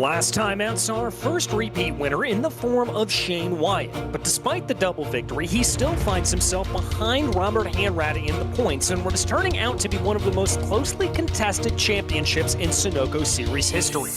Last time out saw our first repeat winner in the form of Shane Wyatt, but despite despite the double victory, he still finds himself behind Robert Hanratty in the points in what is turning out to be one of the most closely contested championships in Sunoco Series history.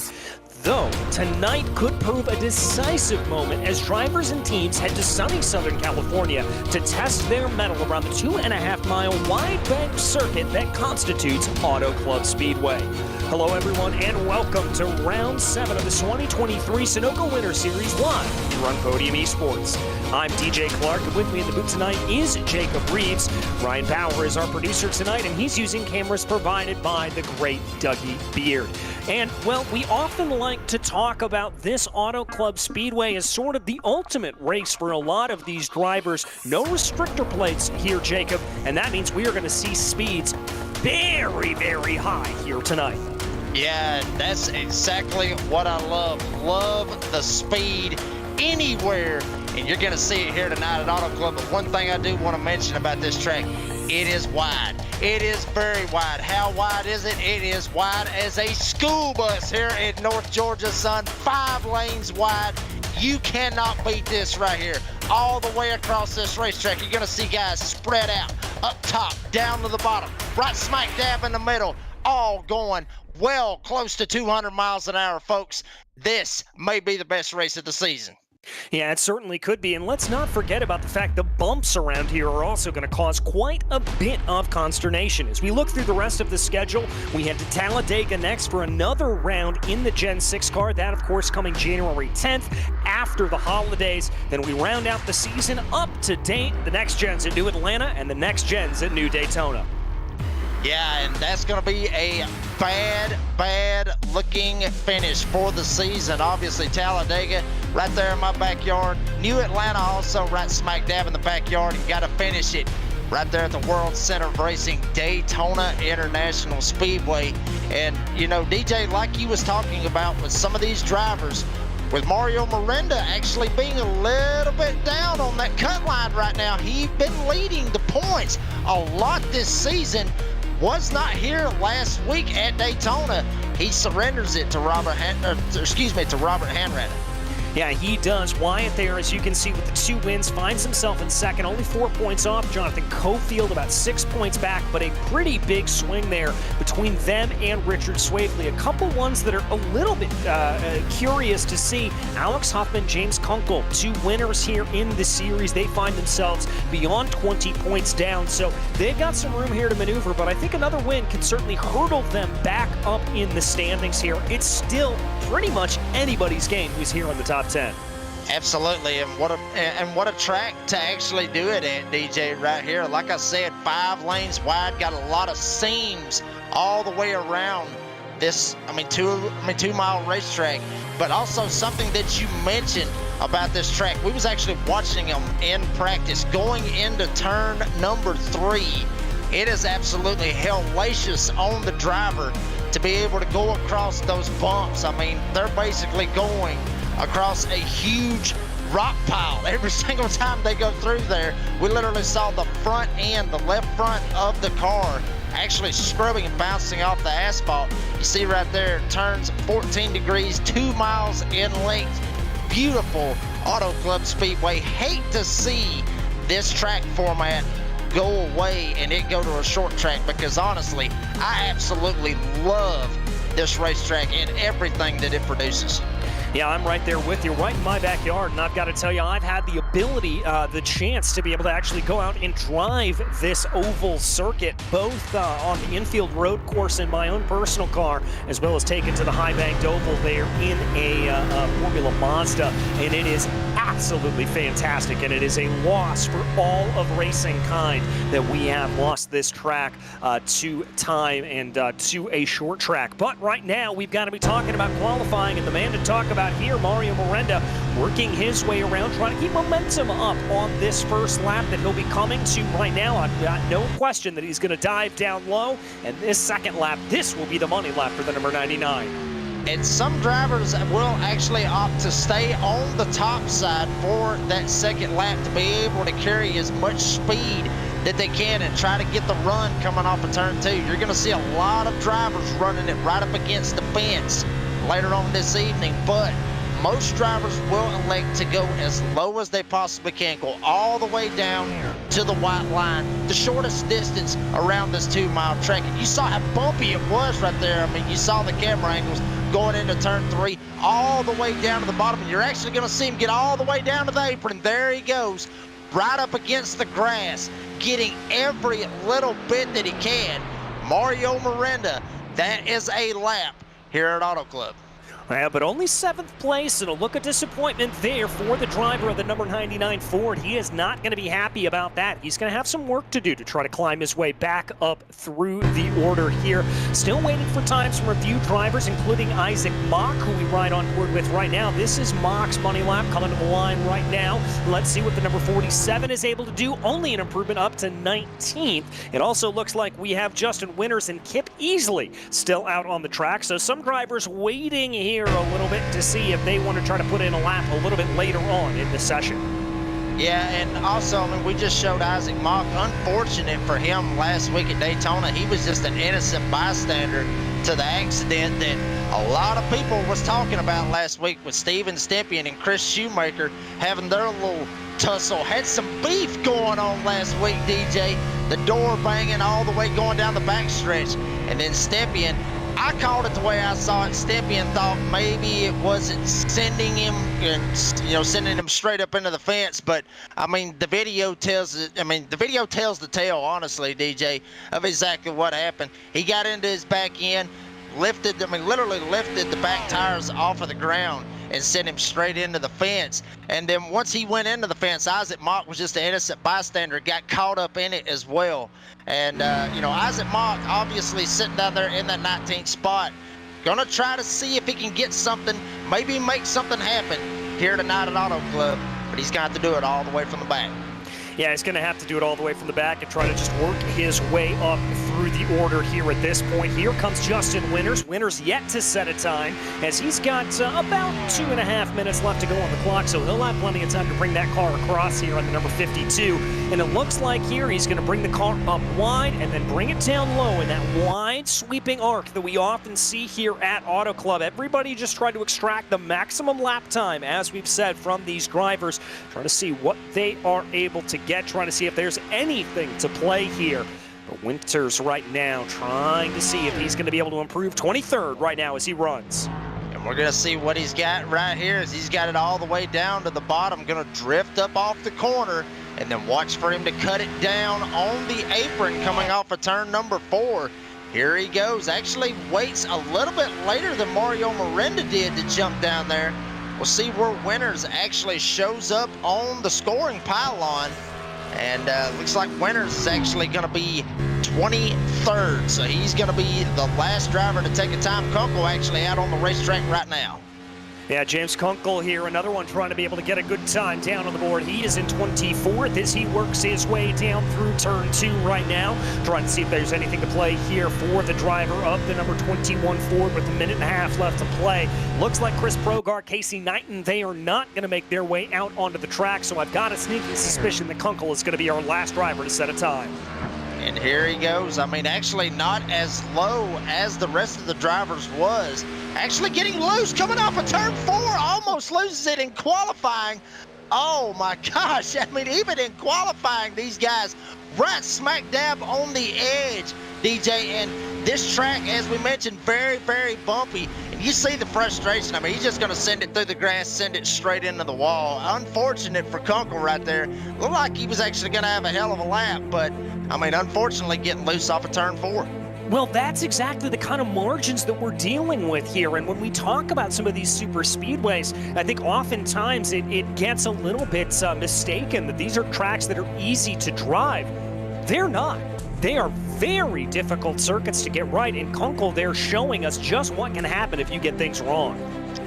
Though, tonight could prove a decisive moment as drivers and teams head to sunny Southern California to test their mettle around the 2.5-mile wide-banked circuit that constitutes Auto Club Speedway. Hello, everyone, and welcome to Round 7 of the 2023 Sunoco Winter Series live here on Podium Esports. I'm DJ Clark, and with me in the booth tonight is Jacob Reeves. Ryan Power is our producer tonight, and he's using cameras provided by the great Dougie Beard. And, well, we often like to talk about this Auto Club Speedway as sort of the ultimate race for a lot of these drivers. No restrictor plates here, Jacob, and that means we are going to see speeds very, very high here tonight. Yeah, that's exactly what I love. Love the speed anywhere, and you're going to see it here tonight at Auto Club. But one thing I do want to mention about this track, it is wide. It is very wide. How wide is it? It is wide as a school bus here in North Georgia, son. 5 lanes wide. You cannot beat this right here. All the way across this racetrack, you're going to see guys spread out, up top, down to the bottom, right smack dab in the middle, all going well close to 200 miles an hour, folks. This may be the best race of the season. Yeah, it certainly could be, and let's not forget about the fact the bumps around here are also going to cause quite a bit of consternation. As we look through the rest of the schedule, we head to Talladega next for another round in the Gen 6 car. That, of course, coming January 10th after the holidays. Then we round out the season up to date. The next gen's at New Atlanta, and the next gen's at New Daytona. Yeah, and that's going to be a bad looking finish for the season. Obviously, Talladega right there in my backyard. New Atlanta also right smack dab in the backyard. You got to finish it right there at the World Center of Racing, Daytona International Speedway. And, you know, DJ, like you was talking about with some of these drivers, with Mario Miranda actually being a little bit down on that cut line right now. He's been leading the points a lot this season. Was not here last week at Daytona. He surrenders it to Robert Hanratty. Yeah, he does. Wyatt there, as you can see, with the 2 wins, finds himself in second, only 4 points off. Jonathan Cofield about 6 points back, but a pretty big swing there between them and Richard Swavely. A couple ones that are a little bit curious to see. Alex Huffman, James Kunkel, 2 winners here in the series. They find themselves beyond 20 points down, so they've got some room here to maneuver, but I think another win could certainly hurdle them back up in the standings here. It's still pretty much anybody's game who's here on the top 10. Absolutely, and what a track to actually do it at, DJ, right here. Like I said, 5 lanes wide, got a lot of seams all the way around this, 2-mile racetrack. But also something that you mentioned about this track, we was actually watching them in practice going into turn number 3. It is absolutely hellacious on the driver to be able to go across those bumps. I mean, they're basically going across a huge rock pile every single time they go through there. We literally saw the front end, the left front of the car actually scrubbing and bouncing off the asphalt. You see right there, turns 14 degrees, 2 miles in length. Beautiful Auto Club Speedway. Hate to see this track format go away and it go to a short track, because honestly, I absolutely love this racetrack and everything that it produces. Yeah, I'm right there with you, right in my backyard, and I've got to tell you, I've had the ability, the chance to be able to actually go out and drive this oval circuit, both on the infield road course in my own personal car, as well as take it to the high-banked oval there in a Formula Mazda, and it is absolutely fantastic, and it is a loss for all of racing kind that we have lost this track to time and to a short track. But right now, we've got to be talking about qualifying, and the man to talk about here, Mario Miranda, working his way around, trying to keep momentum up on this first lap that he'll be coming to right now. I've got no question that he's going to dive down low, and this second lap, this will be the money lap for the number 99. And some drivers will actually opt to stay on the top side for that second lap to be able to carry as much speed that they can and try to get the run coming off of turn 2. You're going to see a lot of drivers running it right up against the fence later on this evening, but most drivers will elect to go as low as they possibly can, go all the way down to the white line, the shortest distance around this 2-mile track. And you saw how bumpy it was right there. I mean, you saw the camera angles going into turn 3 all the way down to the bottom. And you're actually going to see him get all the way down to the apron. There he goes, right up against the grass, getting every little bit that he can. Mario Miranda, that is a lap here at Auto Club. Yeah, but only 7th place, and a look of disappointment there for the driver of the number 99 Ford. He is not going to be happy about that. He's going to have some work to do to try to climb his way back up through the order here. Still waiting for times from a few drivers, including Isaac Mock, who we ride on board with right now. This is Mock's money lap coming to the line right now. Let's see what the number 47 is able to do. Only an improvement up to 19th. It also looks like we have Justin Winters and Kip Easley still out on the track, so some drivers waiting here a little bit to see if they want to try to put in a lap a little bit later on in the session. Yeah, and also, I mean, we just showed Isaac Mock. Unfortunate for him last week at Daytona. He was just an innocent bystander to the accident that a lot of people was talking about last week with Steven Stepien and Chris Shoemaker having their little tussle. Had some beef going on last week, DJ. The door banging all the way going down the backstretch. And then Stepien, I called it the way I saw it. Stepien thought maybe it wasn't sending him, sending him straight up into the fence. But I mean, the video tells it. I mean, the video tells the tale, honestly, DJ, of exactly what happened. He got into his back end, literally lifted the back tires off of the ground and sent him straight into the fence. And then once he went into the fence, Isaac Mock was just an innocent bystander, got caught up in it as well. And, Isaac Mock obviously sitting down there in that 19th spot, gonna try to see if he can get something, maybe make something happen here tonight at Auto Club, but he's got to do it all the way from the back. Yeah, he's going to have to do it all the way from the back and try to just work his way up through the order here at this point. Here comes Justin Winters. Winters yet to set a time as he's got about 2.5 minutes left to go on the clock, so he'll have plenty of time to bring that car across here on the number 52. And it looks like here he's going to bring the car up wide and then bring it down low in that wide sweeping arc that we often see here at Auto Club. Everybody just tried to extract the maximum lap time, as we've said, from these drivers, trying to see what they are able to get, trying to see if there's anything to play here. But Winters right now trying to see if he's going to be able to improve. 23rd right now as he runs. And we're going to see what he's got right here as he's got it all the way down to the bottom, going to drift up off the corner, and then watch for him to cut it down on the apron coming off of turn number 4. Here he goes. Actually waits a little bit later than Mario Miranda did to jump down there. We'll see where Winters actually shows up on the scoring pylon. And looks like Winters is actually going to be 23rd. So he's going to be the last driver to take a time. Kunkel actually out on the racetrack right now. Yeah, James Kunkel here, another one trying to be able to get a good time down on the board. He is in 24th as he works his way down through turn 2 right now, trying to see if there's anything to play here for the driver of the number 21 Ford with a minute and a half left to play. Looks like Chris Progar, Casey Knighton, they are not going to make their way out onto the track, so I've got a sneaking suspicion that Kunkel is going to be our last driver to set a time. And here he goes. I mean, actually not as low as the rest of the drivers was. Actually getting loose, coming off of turn 4, almost loses it in qualifying. Oh my gosh, I mean, even in qualifying, these guys right smack dab on the edge, DJ. And this track, as we mentioned, very, very bumpy. And you see the frustration. I mean, he's just going to send it through the grass, send it straight into the wall. Unfortunate for Kunkel right there. Looked like he was actually going to have a hell of a lap, but I mean, unfortunately getting loose off of turn 4. Well, that's exactly the kind of margins that we're dealing with here. And when we talk about some of these super speedways, I think oftentimes it gets a little bit mistaken that these are tracks that are easy to drive. They're not. They are very difficult circuits to get right. And Kunkel, they're showing us just what can happen if you get things wrong.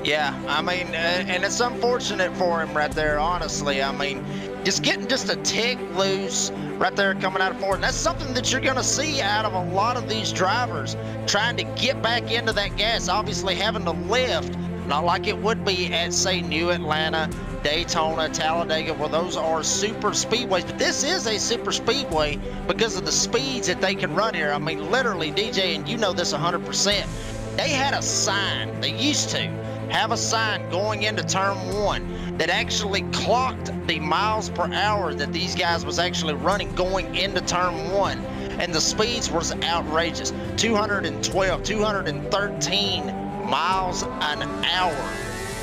Yeah, I mean, and it's unfortunate for him right there, honestly. I mean, just getting just a tick loose right there coming out of Ford. And that's something that you're going to see out of a lot of these drivers trying to get back into that gas, obviously having to lift, not like it would be at, say, New Atlanta, Daytona, Talladega, where those are super speedways. But this is a super speedway because of the speeds that they can run here. I mean, literally, DJ, and you know this 100%, they had a sign, they used to, have a sign going into turn 1 that actually clocked the miles per hour that these guys was actually running going into turn 1. And the speeds was outrageous. 212, 213 miles an hour.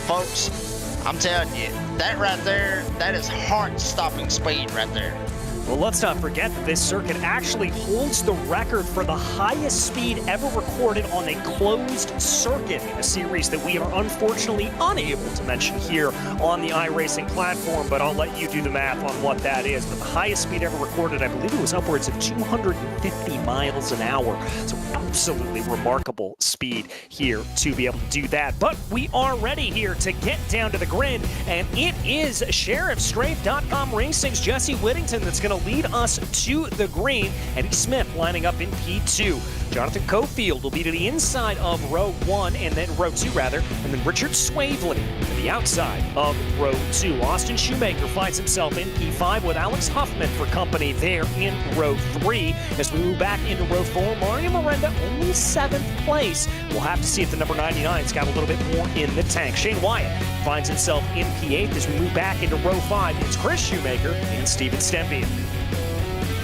Folks, I'm telling you, that right there, that is heart-stopping speed right there. Well, let's not forget that this circuit actually holds the record for the highest speed ever recorded on a closed circuit in a series that we are unfortunately unable to mention here on the iRacing platform, but I'll let you do the math on what that is. But the highest speed ever recorded, I believe it was upwards of 250 miles an hour. So absolutely remarkable speed here to be able to do that. But we are ready here to get down to the grid, and it is SheriffStrafe.com Racing's Jesse Whittington that's going to lead us to the green. Eddie Smith lining up in P2. Jonathan Cofield will be to the inside of row 1, and then row 2 rather, and then Richard Swavely to the outside of row 2. Austin Shoemaker finds himself in P5 with Alex Huffman for company there in row 3. As we move back into row 4, Mario Miranda only 7th place. We'll have to see if the number 99's got a little bit more in the tank. Shane Wyatt finds himself in P8 as we move back into row 5. It's Chris Shoemaker and Steven Stembian.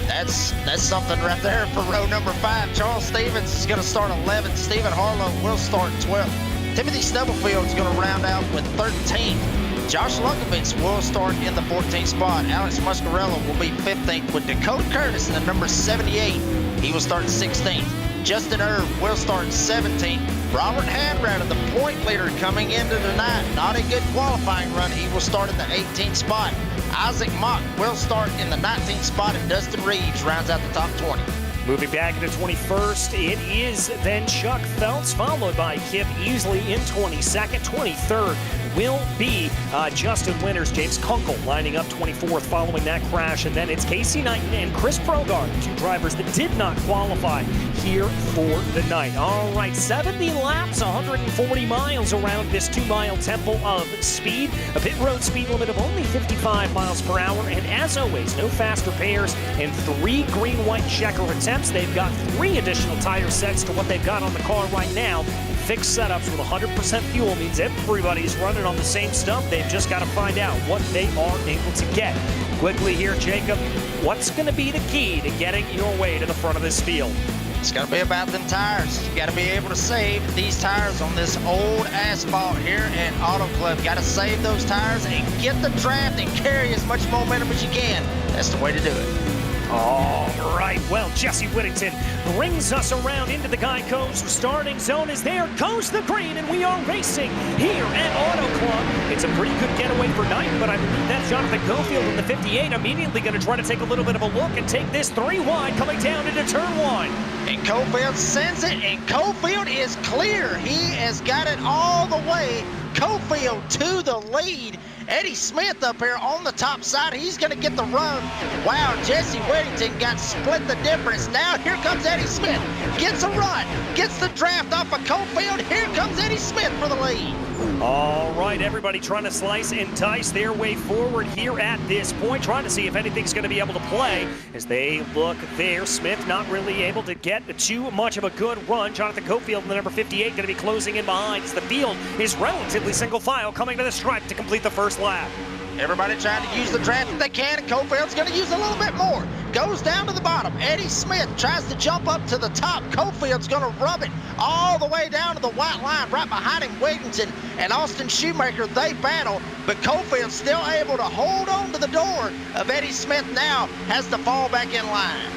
That's something right there for row number 5. Charles Stevens is going to start 11th. Stephen Harlow will start 12th. Timothy Stubblefield is going to round out with 13th. Josh Lukovitz will start in the 14th spot. Alex Muscarello will be 15th with Dakota Curtis in the number 78. He will start 16th. Justin Irv will start 17th. Robert Hanratty, the point leader coming into tonight. Not a good qualifying run. He will start in the 18th spot. Isaac Mock will start in the 19th spot, and Dustin Reeves rounds out the top 20. Moving back into 21st, it is then Chuck Phelps, followed by Kip Easley in 22nd. 23rd will be Justin Winters. James Kunkel lining up 24th following that crash. And then it's Casey Knighton and Chris Progard, two drivers that did not qualify here for the night. All right, 70 laps, 140 miles around this 2-mile temple of speed. A pit road speed limit of only 55 miles per hour. And as always, no fast repairs and 3 green-white checker attempts. They've got 3 additional tire sets to what they've got on the car right now. Fixed setups with 100% fuel means everybody's running on the same stuff. They've just got to find out what they are able to get. Quickly here, Jacob, what's going to be the key to getting your way to the front of this field? It's going to be about them tires. You got to be able to save these tires on this old asphalt here at Auto Club. Got to save those tires and get the draft and carry as much momentum as you can. That's the way to do it. All right, well, Jesse Whittington brings us around into the Geico's starting zone as there goes the green, and we are racing here at Auto Club. It's a pretty good getaway for Knighton, but I believe that's Jonathan Cofield in the 58. Immediately going to try to take a little bit of a look and take this 3 wide coming down into turn 1. And Cofield sends it, and Cofield is clear. He has got it all the way. Cofield to the lead. Eddie Smith up here on the top side. He's going to get the run. Wow, Jesse Whittington got split the difference. Now here comes Eddie Smith. Gets a run. Gets the draft off of Cofield. Here comes Eddie Smith for the lead. All right, everybody trying to slice and dice their way forward here at this point, trying to see if anything's going to be able to play as they look there. Smith not really able to get too much of a good run. Jonathan Cofield in the number 58 going to be closing in behind as the field is relatively single file coming to the stripe to complete the first lap. Everybody trying to use the draft if they can, and Cofield's going to use a little bit more. Goes down to the bottom. Eddie Smith tries to jump up to the top. Cofield's going to rub it all the way down to the white line. Right behind him, Whittington and Austin Shoemaker, they battle, but Cofield's still able to hold on to the door of Eddie Smith. Now has to fall back in line.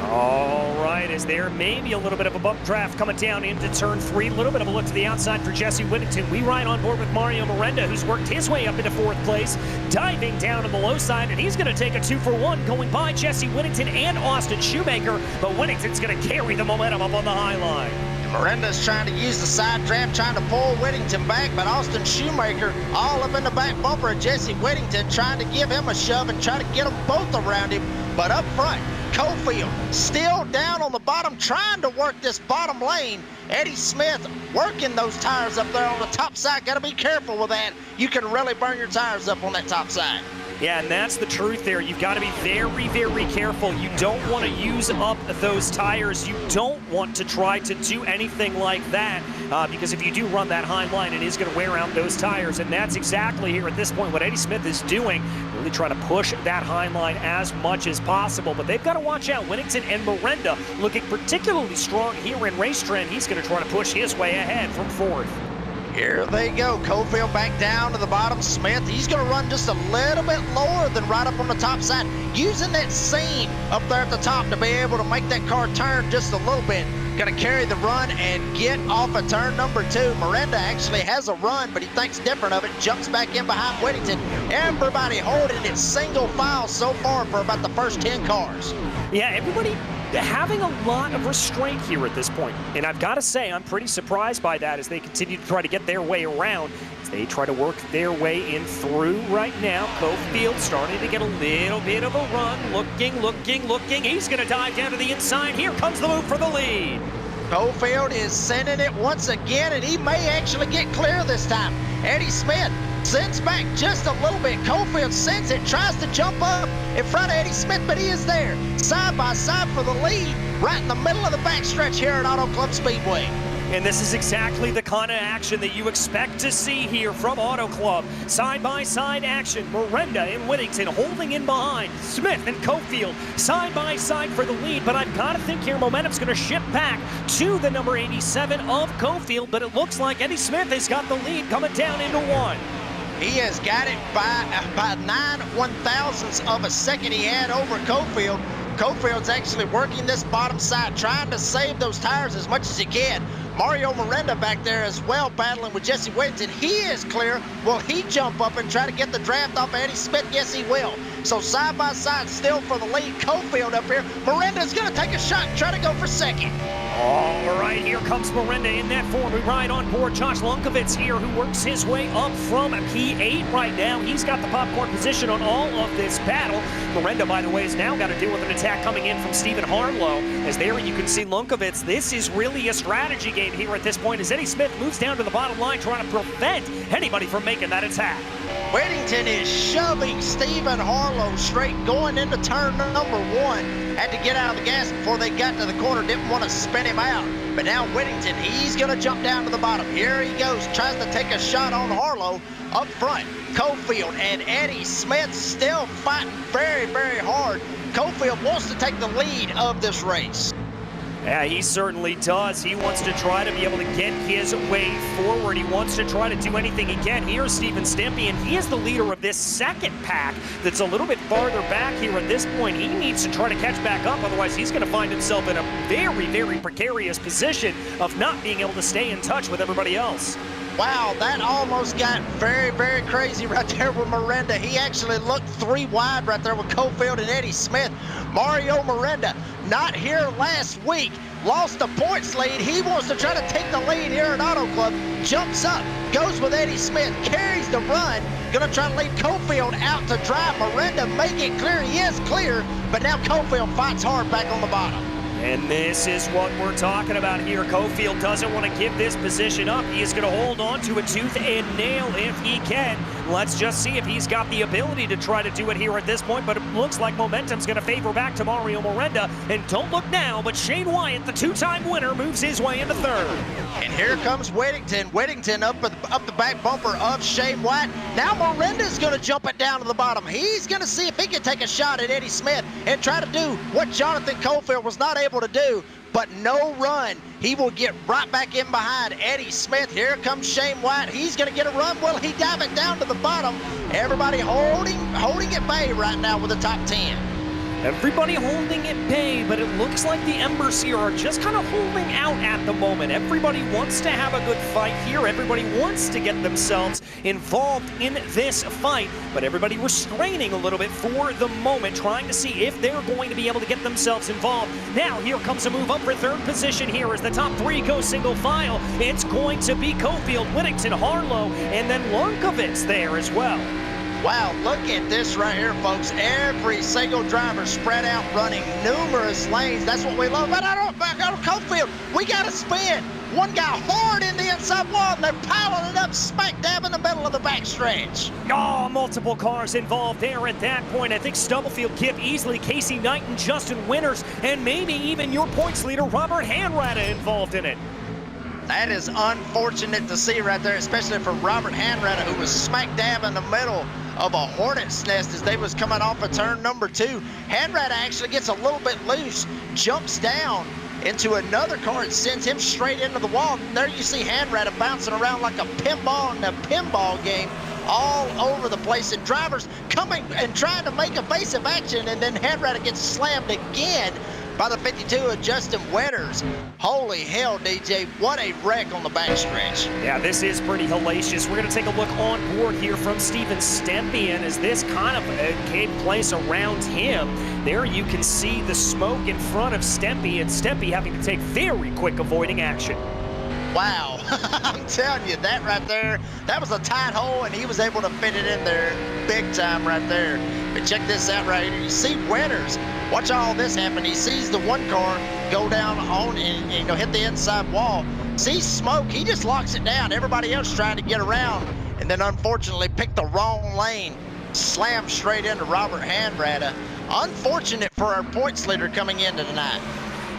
All right, as there may be a little bit of a bump draft coming down into turn 3. A little bit of a look to the outside for Jesse Whittington. We ride on board with Mario Miranda, who's worked his way up into 4th place, diving down on the low side, and he's going to take a 2-for-1 going by Jesse Whittington and Austin Shoemaker, but Whittington's going to carry the momentum up on the high line. Miranda's trying to use the side draft, trying to pull Whittington back, but Austin Shoemaker all up in the back bumper of Jesse Whittington, trying to give him a shove and try to get them both around him. But up front, Cofield still down on the bottom, trying to work this bottom lane. Eddie Smith working those tires up there on the top side. Got to be careful with that. You can really burn your tires up on that top side. Yeah, and that's the truth there. You've got to be very, very careful. You don't want to use up those tires. You don't want to try to do anything like that because if you do run that high line, it is going to wear out those tires. And that's exactly here at this point what Eddie Smith is doing, really trying to push that high line as much as possible. But they've got to watch out. Whittington and Miranda looking particularly strong here in race trend. He's going to try to push his way ahead from fourth. Here they go. Cofield back down to the bottom. Smith, he's going to run just a little bit lower than right up on the top side, using that seam up there at the top to be able to make that car turn just a little bit. Going to carry the run and get off of turn number 2. Miranda actually has a run, but he thinks different of it. Jumps back in behind Whittington. Everybody holding it single file so far for about the first 10 cars. Yeah, everybody having a lot of restraint here at this point. And I've got to say, I'm pretty surprised by that as they continue to try to get their way around. As they try to work their way in through right now. Cofield starting to get a little bit of a run. Looking. He's going to dive down to the inside. Here comes the move for the lead. Cofield is sending it once again, and he may actually get clear this time. Eddie Smith sends back just a little bit. Cofield sends it, tries to jump up in front of Eddie Smith, but he is there, side by side for the lead, right in the middle of the backstretch here at Auto Club Speedway. And this is exactly the kind of action that you expect to see here from Auto Club. Side-by-side action. Miranda and Whittington holding in behind. Smith and Cofield side-by-side for the lead. But I've got to think here momentum's going to shift back to the number 87 of Cofield. But it looks like Eddie Smith has got the lead coming down into one. He has got it by 9 1/1000ths of a second he had over Cofield. Cofield's actually working this bottom side, trying to save those tires as much as he can. Mario Miranda back there as well, battling with Jesse Whittington. He is clear. Will he jump up and try to get the draft off of Eddie Smith? Yes, he will. So side by side still for the lead. Cofield up here. Miranda's going to take a shot and try to go for second. All right, here comes Miranda in that form. We ride on board Josh Lunkovitz here, who works his way up from P8 right now. He's got the popcorn position on all of this battle. Miranda, by the way, has now got to deal with an attack coming in from Stephen Harlow. As there you can see Lunkovitz. This is really a strategy game here at this point as Eddie Smith moves down to the bottom line trying to prevent anybody from making that attack. Whittington is shoving Stephen Harlow straight going into turn number 1. Had to get out of the gas before they got to the corner. Didn't want to spin him out. But now Whittington, he's going to jump down to the bottom. Here he goes. Tries to take a shot on Harlow up front. Cofield and Eddie Smith still fighting very, very hard. Cofield wants to take the lead of this race. Yeah, he certainly does. He wants to try to be able to get his way forward. He wants to try to do anything he can. Here's Stephen Stimpy, and he is the leader of this second pack that's a little bit farther back here at this point. He needs to try to catch back up, otherwise he's going to find himself in a very, very precarious position of not being able to stay in touch with everybody else. Wow, that almost got very, very crazy right there with Miranda. He actually looked 3 wide right there with Cofield and Eddie Smith. Mario Miranda, not here last week, lost a points lead. He wants to try to take the lead here at Auto Club. Jumps up, goes with Eddie Smith, carries the run. Gonna try to lead Cofield out to drive. Miranda make it clear. He is clear, but now Cofield fights hard back on the bottom. And this is what we're talking about here. Cofield doesn't want to give this position up. He is going to hold on to it tooth and nail if he can. Let's just see if he's got the ability to try to do it here at this point, but it looks like momentum's going to favor back to Mario Miranda. And don't look now, but Shane Wyatt, the 2-time winner, moves his way into third. And here comes Whittington. Whittington up the back bumper of Shane Wyatt. Now Miranda's going to jump it down to the bottom. He's going to see if he can take a shot at Eddie Smith and try to do what Jonathan Cofield was not able to do, but no run. He will get right back in behind Eddie Smith. Here comes Shane Wyatt. He's going to get a run. Will he dive it down to the bottom? Everybody holding at bay right now with the top 10. Everybody holding at bay, but it looks like the Embers here are just kind of holding out at the moment. Everybody wants to have a good fight here. Everybody wants to get themselves involved in this fight, but everybody restraining a little bit for the moment, trying to see if they're going to be able to get themselves involved. Now, here comes a move up for third position here as the top 3 go single file. It's going to be Cofield, Whittington, Harlow, and then Lunkovitz there as well. Wow, look at this right here, folks. Every single driver spread out running numerous lanes. That's what we love. But I don't back out of Cofield. We got to spin. One guy hard in the inside wall, and they're piling it up smack dab in the middle of the backstretch. Oh, multiple cars involved there at that point. I think Stubblefield, Kip Easley, Casey Knighton, Justin Winters, and maybe even your points leader, Robert Hanratta, involved in it. That is unfortunate to see right there, especially for Robert Hanratta, who was smack dab in the middle of a hornet's nest as they was coming off of turn number 2. Hanratta actually gets a little bit loose, jumps down into another car and sends him straight into the wall. And there you see Hanratta bouncing around like a pinball in a pinball game all over the place, and drivers coming and trying to make evasive action, and then Hanratta gets slammed again by the 52 of Justin Winters. Holy hell, DJ, what a wreck on the backstretch. Yeah, this is pretty hellacious. We're going to take a look on board here from Steven Stempian as this kind of came place around him. There you can see the smoke in front of Stempy, and Stempy having to take very quick avoiding action. Wow, I'm telling you, that right there, that was a tight hole, and he was able to fit it in there big time right there. But check this out right here. You see Winters. Watch all this happen. He sees the one car go down on and hit the inside wall. Sees smoke. He just locks it down. Everybody else trying to get around, and then unfortunately picked the wrong lane. Slammed straight into Robert Hanratta. Unfortunate for our points leader coming into tonight.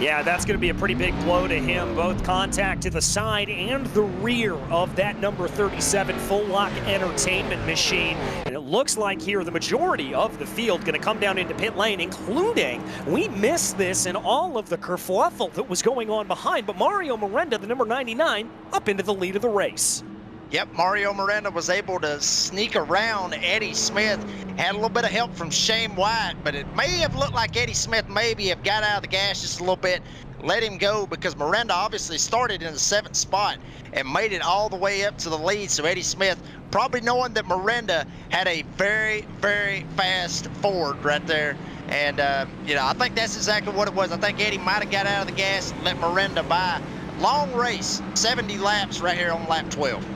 Yeah, that's going to be a pretty big blow to him. Both contact to the side and the rear of that number 37 full lock entertainment machine. And it looks like here the majority of the field going to come down into pit lane, including, we missed this in all of the kerfluffle that was going on behind, but Mario Miranda, the number 99, up into the lead of the race. Yep, Mario Miranda was able to sneak around Eddie Smith. Had a little bit of help from Shane White, but it may have looked like Eddie Smith maybe have got out of the gas just a little bit, let him go, because Miranda obviously started in the 7th spot and made it all the way up to the lead. So Eddie Smith, probably knowing that Miranda had a very, very fast Ford right there. And, I think that's exactly what it was. I think Eddie might have got out of the gas and let Miranda by. Long race, 70 laps right here on lap 12.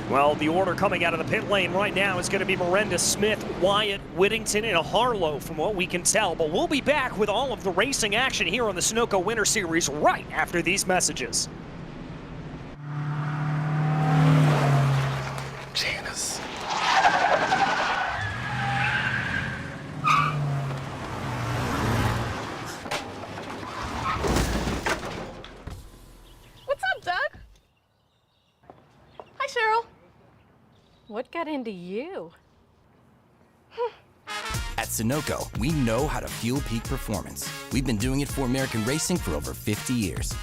Well, the order coming out of the pit lane right now is going to be Miranda, Smith, Wyatt, Whittington, and Harlow from what we can tell. But we'll be back with all of the racing action here on the Sunoco Winter Series right after these messages. Janice. What's up, Doug? Hi, Cheryl. What got into you? At Sunoco, we know how to fuel peak performance. We've been doing it for American racing for over 50 years.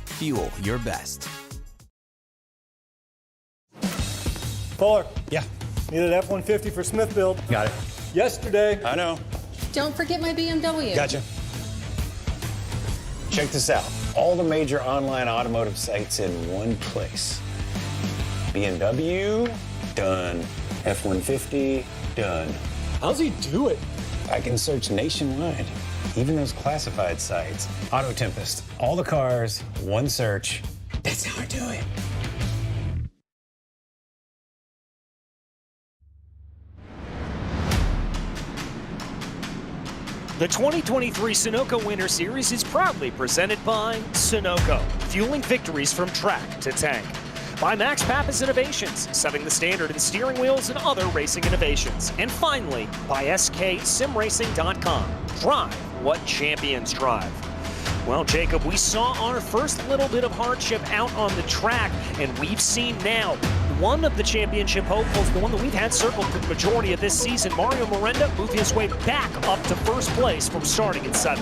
Fuel your best. Fuller. Yeah. Needed F-150 for Smith build. Got it. Yesterday. I know. Don't forget my BMW. Gotcha. Check this out. All the major online automotive sites in one place. BMW, done. F-150, done. How's he do it? I can search nationwide, even those classified sites. Auto Tempest, all the cars, one search. That's how I do it. The 2023 Sunoco Winter Series is proudly presented by Sunoco, fueling victories from track to tank. By Max Pappas Innovations, setting the standard in steering wheels and other racing innovations. And finally, by SKSimRacing.com. Drive what champions drive. Well, Jacob, we saw our first little bit of hardship out on the track, and we've seen now one of the championship hopefuls, the one that we've had circled for the majority of this season, Mario Miranda, move his way back up to first place from starting in 7th.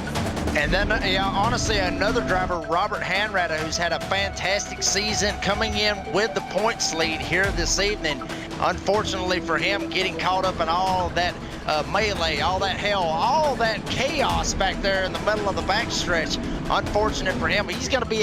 And then, honestly, another driver, Robert Hanratta, who's had a fantastic season coming in with the points lead here this evening. Unfortunately for him, getting caught up in all that melee, all that hell, all that chaos back there in the middle of the backstretch. Unfortunate for him. He's going to be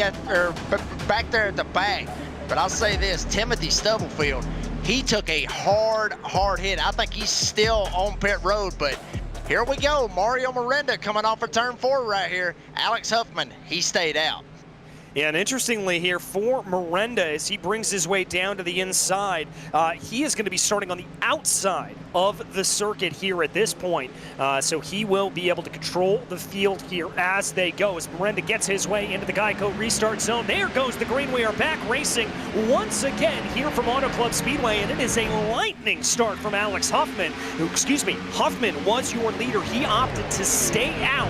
back there at the back. But I'll say this, Timothy Stubblefield, he took a hard hit. I think he's still on pit road, but here we go. Mario Miranda coming off of turn 4 right here. Alex Huffman, he stayed out. Yeah, and interestingly here for Miranda, as he brings his way down to the inside, he is going to be starting on the outside of the circuit here at this point. So he will be able to control the field here as they go. As Miranda gets his way into the Geico restart zone, there goes the green. We are back racing once again here from Auto Club Speedway, and it is a lightning start from Alex Huffman. Huffman was your leader. He opted to stay out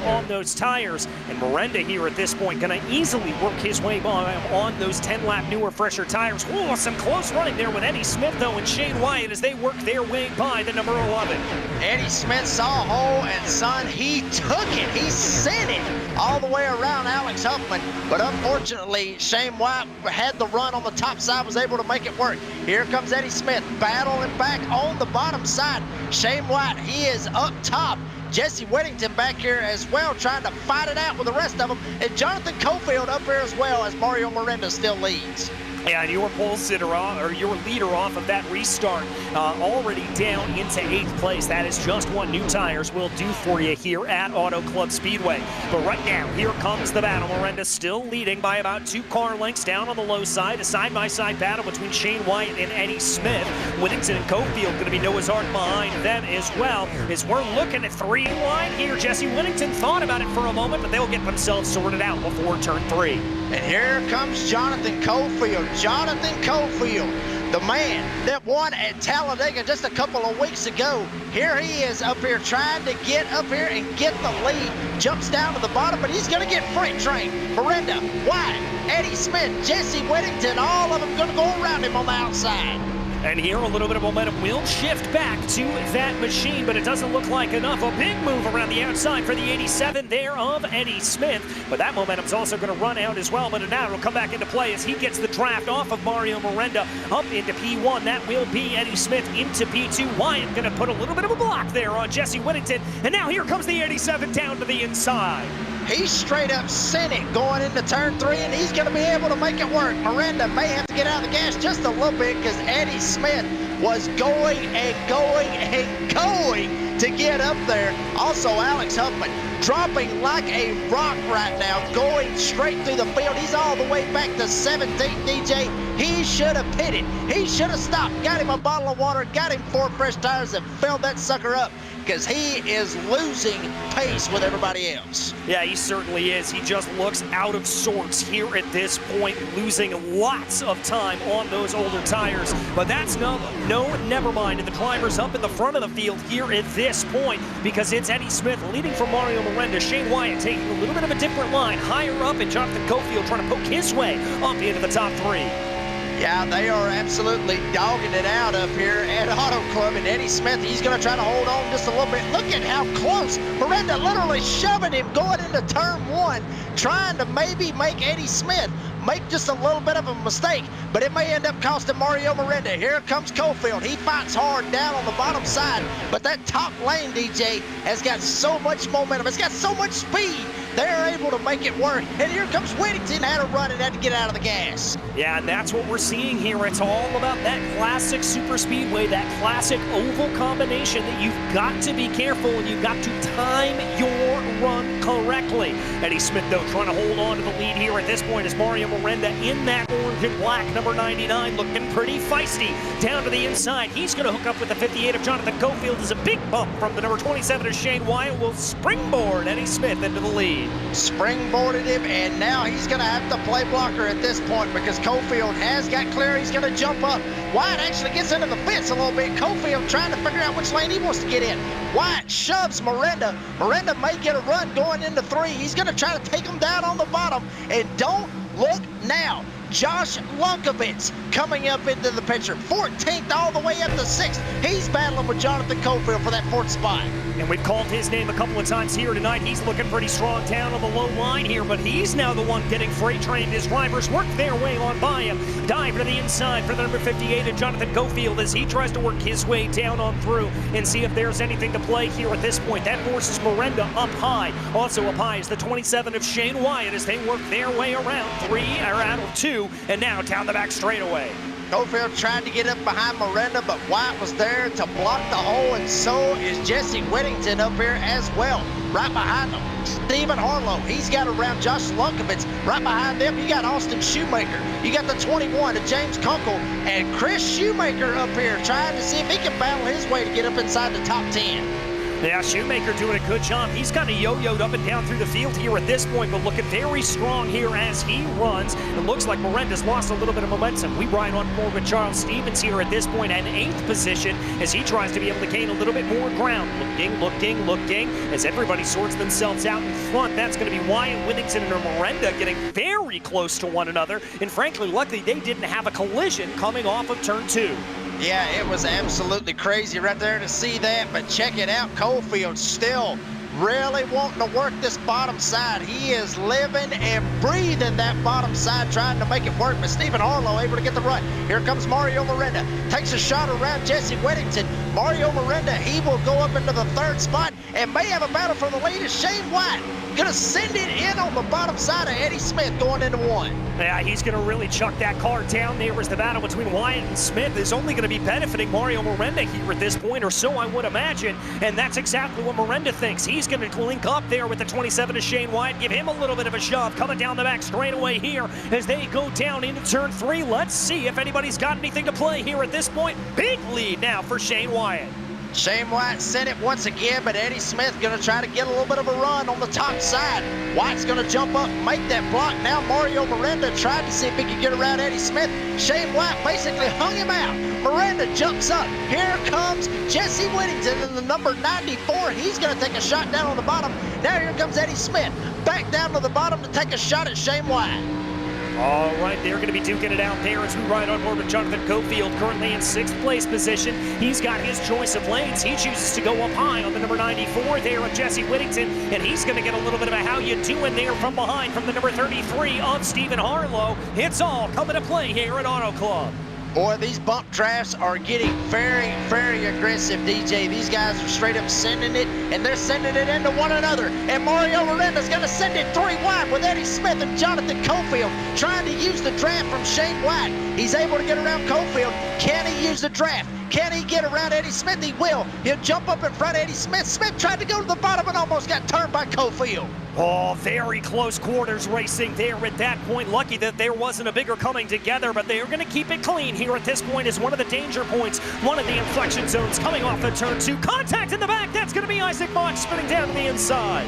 on those tires, and Miranda here at this point going to easily work his way by on those 10-lap newer, fresher tires. Oh, some close running there with Eddie Smith, though, and Shane Wyatt as they work their way by the number 11. Eddie Smith saw a hole, and son, he took it. He sent it all the way around Alex Huffman, but unfortunately, Shane Wyatt had the run on the top side, was able to make it work. Here comes Eddie Smith battling back on the bottom side. Shane Wyatt, he is up top. Jesse Whittington back here as well, trying to fight it out with the rest of them. And Jonathan Cofield up here as well, as Mario Miranda still leads. Yeah, and your pole sitter, or your leader off of that restart, already down into 8th place. That is just what new tires will do for you here at Auto Club Speedway. But right now, here comes the battle. Miranda still leading by about 2 car lengths down on the low side. A side-by-side battle between Shane Wyatt and Eddie Smith. Whittington and Cofield going to be Noah's Ark behind them as well, as we're looking at 3 wide here. Jesse Whittington thought about it for a moment, but they'll get themselves sorted out before turn 3. And here comes Jonathan Cofield. Jonathan Cofield, the man that won at Talladega just a couple of weeks ago. Here he is up here trying to get up here and get the lead. Jumps down to the bottom, but he's going to get freight train. Miranda, Wyatt, Eddie Smith, Jesse Whittington, all of them going to go around him on the outside. And here a little bit of momentum will shift back to that machine, but it doesn't look like enough. A big move around the outside for the 87 there of Eddie Smith, but that momentum's also going to run out as well, but now it'll come back into play as he gets the draft off of Mario Miranda up into P1. That will be Eddie Smith into P2. Wyatt going to put a little bit of a block there on Jesse Whittington, and now here comes the 87 down to the inside. He straight up sent it going into turn 3, and he's going to be able to make it work. Miranda may have to get out of the gas just a little bit because Eddie Smith was going and going and going to get up there. Also, Alex Huffman dropping like a rock right now, going straight through the field. He's all the way back to 17th, DJ. He should have pitted. He should have stopped, got him a bottle of water, got him 4 fresh tires, and filled that sucker up, because he is losing pace with everybody else. Yeah, he certainly is. He just looks out of sorts here at this point, losing lots of time on those older tires. But that's never mind. And the driver's up in the front of the field here at this point, because it's Eddie Smith leading from Mario Miranda. Shane Wyatt taking a little bit of a different line, higher up, and Jonathan Cofield trying to poke his way up into the top 3. Yeah, they are absolutely dogging it out up here at Auto Club, and Eddie Smith, he's going to try to hold on just a little bit. Look at how close. Miranda literally shoving him going into turn 1, trying to maybe make Eddie Smith make just a little bit of a mistake, but it may end up costing Mario Miranda. Here comes Cofield. He fights hard down on the bottom side, but that top lane, DJ, has got so much momentum. It's got so much speed. They're able to make it work. And here comes Whittington, had a run and had to get out of the gas. Yeah, and that's what we're seeing here. It's all about that classic super speedway, that classic oval combination that you've got to be careful and you've got to time your run correctly. Eddie Smith, though, trying to hold on to the lead here at this point as Mario Miranda in that orange and black, number 99, looking pretty feisty down to the inside. He's going to hook up with the 58 of Jonathan Cofield as a big bump from the number 27 of Shane Wyatt will springboard Eddie Smith into the lead. Springboarded him, and now he's going to have to play blocker at this point because Cofield has got clear. He's going to jump up. Wyatt actually gets into the fence a little bit. Cofield trying to figure out which lane he wants to get in. Wyatt shoves Miranda. Miranda may get a run going into 3. He's going to try to take him down on the bottom, and don't look now. Josh Lunkovitz coming up into the picture. 14th all the way up to 6th. He's battling with Jonathan Cofield for that 4th spot. And we've called his name a couple of times here tonight. He's looking pretty strong down on the low line here, but he's now the one getting freight trained. His drivers work their way on by him. Dive to the inside for the number 58 of Jonathan Cofield as he tries to work his way down on through and see if there's anything to play here at this point. That forces Miranda up high. Also up high is the 27 of Shane Wyatt as they work their way around 3 or out of 2. And now down the back straightaway. Cofield tried to get up behind Miranda, but White was there to block the hole, and so is Jesse Whittington up here as well. Right behind him, Stephen Harlow. He's got around Josh Lunkovitz. Right behind them, you got Austin Shoemaker. You got the 21 to James Kunkel, and Chris Shoemaker up here trying to see if he can battle his way to get up inside the top 10. Yeah, Shoemaker doing a good job. He's kind of yo-yoed up and down through the field here at this point, but looking very strong here as he runs. It looks like Miranda's lost a little bit of momentum. We ride on board with Charles Stevens here at this point at 8th position as he tries to be able to gain a little bit more ground. Looking, as everybody sorts themselves out in front. That's going to be Wyatt Whittington and Miranda getting very close to one another. And frankly, luckily they didn't have a collision coming off of turn 2. Yeah, it was absolutely crazy right there to see that, but check it out, Cofield still really wanting to work this bottom side. He is living and breathing that bottom side, trying to make it work, but Stephen Harlow able to get the run. Here comes Mario Miranda, takes a shot around Jesse Whittington. Mario Miranda, he will go up into the 3rd spot and may have a battle for the lead as Shane White gonna send it in on the bottom side of Eddie Smith going into 1. Yeah, he's going to really chuck that car down there as the battle between Wyatt and Smith is only going to be benefiting Mario Miranda here at this point, or so I would imagine, and that's exactly what Miranda thinks. He's going to link up there with the 27 of Shane Wyatt, give him a little bit of a shove coming down the back straightaway here as they go down into turn 3. Let's see if anybody's got anything to play here at this point. Big lead now for Shane Wyatt. Shane White sent it once again, but Eddie Smith gonna try to get a little bit of a run on the top side. White's gonna jump up, make that block. Now Mario Miranda tried to see if he could get around Eddie Smith. Shane White basically hung him out. Miranda jumps up. Here comes Jesse Whittington in the number 94. He's gonna take a shot down on the bottom. Now here comes Eddie Smith back down to the bottom to take a shot at Shane White. All right, they're going to be duking it out there as we ride on board with Jonathan Cofield, currently in 6th place position. He's got his choice of lanes. He chooses to go up high on the number 94 there of Jesse Whittington, and he's going to get a little bit of a how you doing there from behind from the number 33 of Stephen Harlow. It's all coming to play here at Auto Club. Boy, these bump drafts are getting very, very aggressive, DJ. These guys are straight up sending it, and they're sending it into one another. And Mario Miranda's going to send it 3 wide with Eddie Smith and Jonathan Cofield trying to use the draft from Shane White. He's able to get around Cofield. Can he use the draft? Can he get around Eddie Smith? He will. He'll jump up in front of Eddie Smith. Smith tried to go to the bottom and almost got turned by Cofield. Oh, very close quarters racing there at that point. Lucky that there wasn't a bigger coming together, but they are going to keep it clean here at this point as one of the danger points, one of the inflection zones coming off the turn 2. Contact in the back. That's going to be Isaac Mock spinning down to the inside.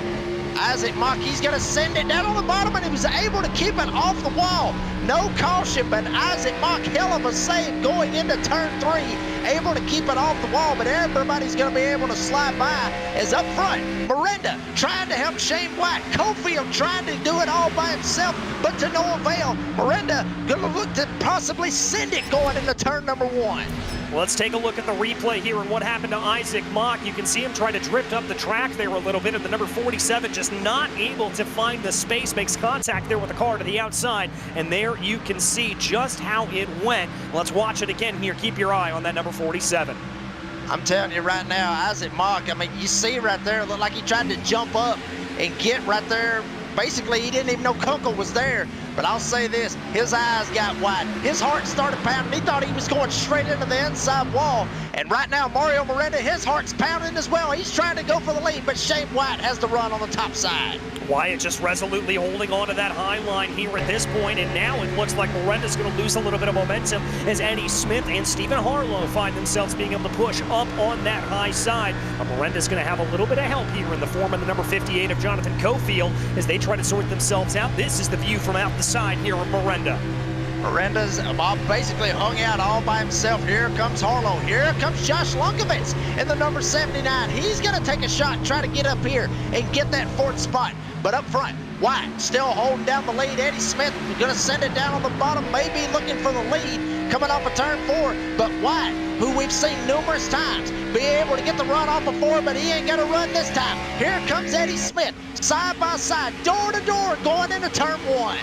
Isaac Mock, he's going to send it down on the bottom, and he was able to keep it off the wall. No caution, but Isaac Mock, hell of a save going into turn 3. Able to keep it off the wall, but everybody's going to be able to slide by as up front. Miranda trying to help Shane White. Cofield trying to do it all by himself, but to no avail. Miranda going to look to possibly send it going into turn number 1. Let's take a look at the replay here and what happened to Isaac Mock. You can see him try to drift up the track there a little bit, and the number 47 just not able to find the space, makes contact there with the car to the outside, and there you can see just how it went. Let's watch it again here. Keep your eye on that number 47. I'm telling you right now, Isaac Mock, I mean, you see right there, it looked like he tried to jump up and get right there. Basically, he didn't even know Kunkel was there. But I'll say this, his eyes got wide. His heart started pounding. He thought he was going straight into the inside wall. And right now, Mario Miranda, his heart's pounding as well. He's trying to go for the lead, but Shane White has the run on the top side. Wyatt just resolutely holding on to that high line here at this point, and now it looks like Miranda's going to lose a little bit of momentum as Eddie Smith and Stephen Harlow find themselves being able to push up on that high side. But Miranda's going to have a little bit of help here in the form of the number 58 of Jonathan Cofield as they try to sort themselves out. This is the view from out the side here of Miranda. Miranda's basically hung out all by himself. Here comes Harlow. Here comes Josh Lunkovitz in the number 79. He's going to take a shot and try to get up here and get that 4th spot. But up front, White still holding down the lead. Eddie Smith going to send it down on the bottom, maybe looking for the lead coming off of turn 4. But White, who we've seen numerous times, be able to get the run off before, but he ain't going to run this time. Here comes Eddie Smith, side by side, door to door, going into turn 1.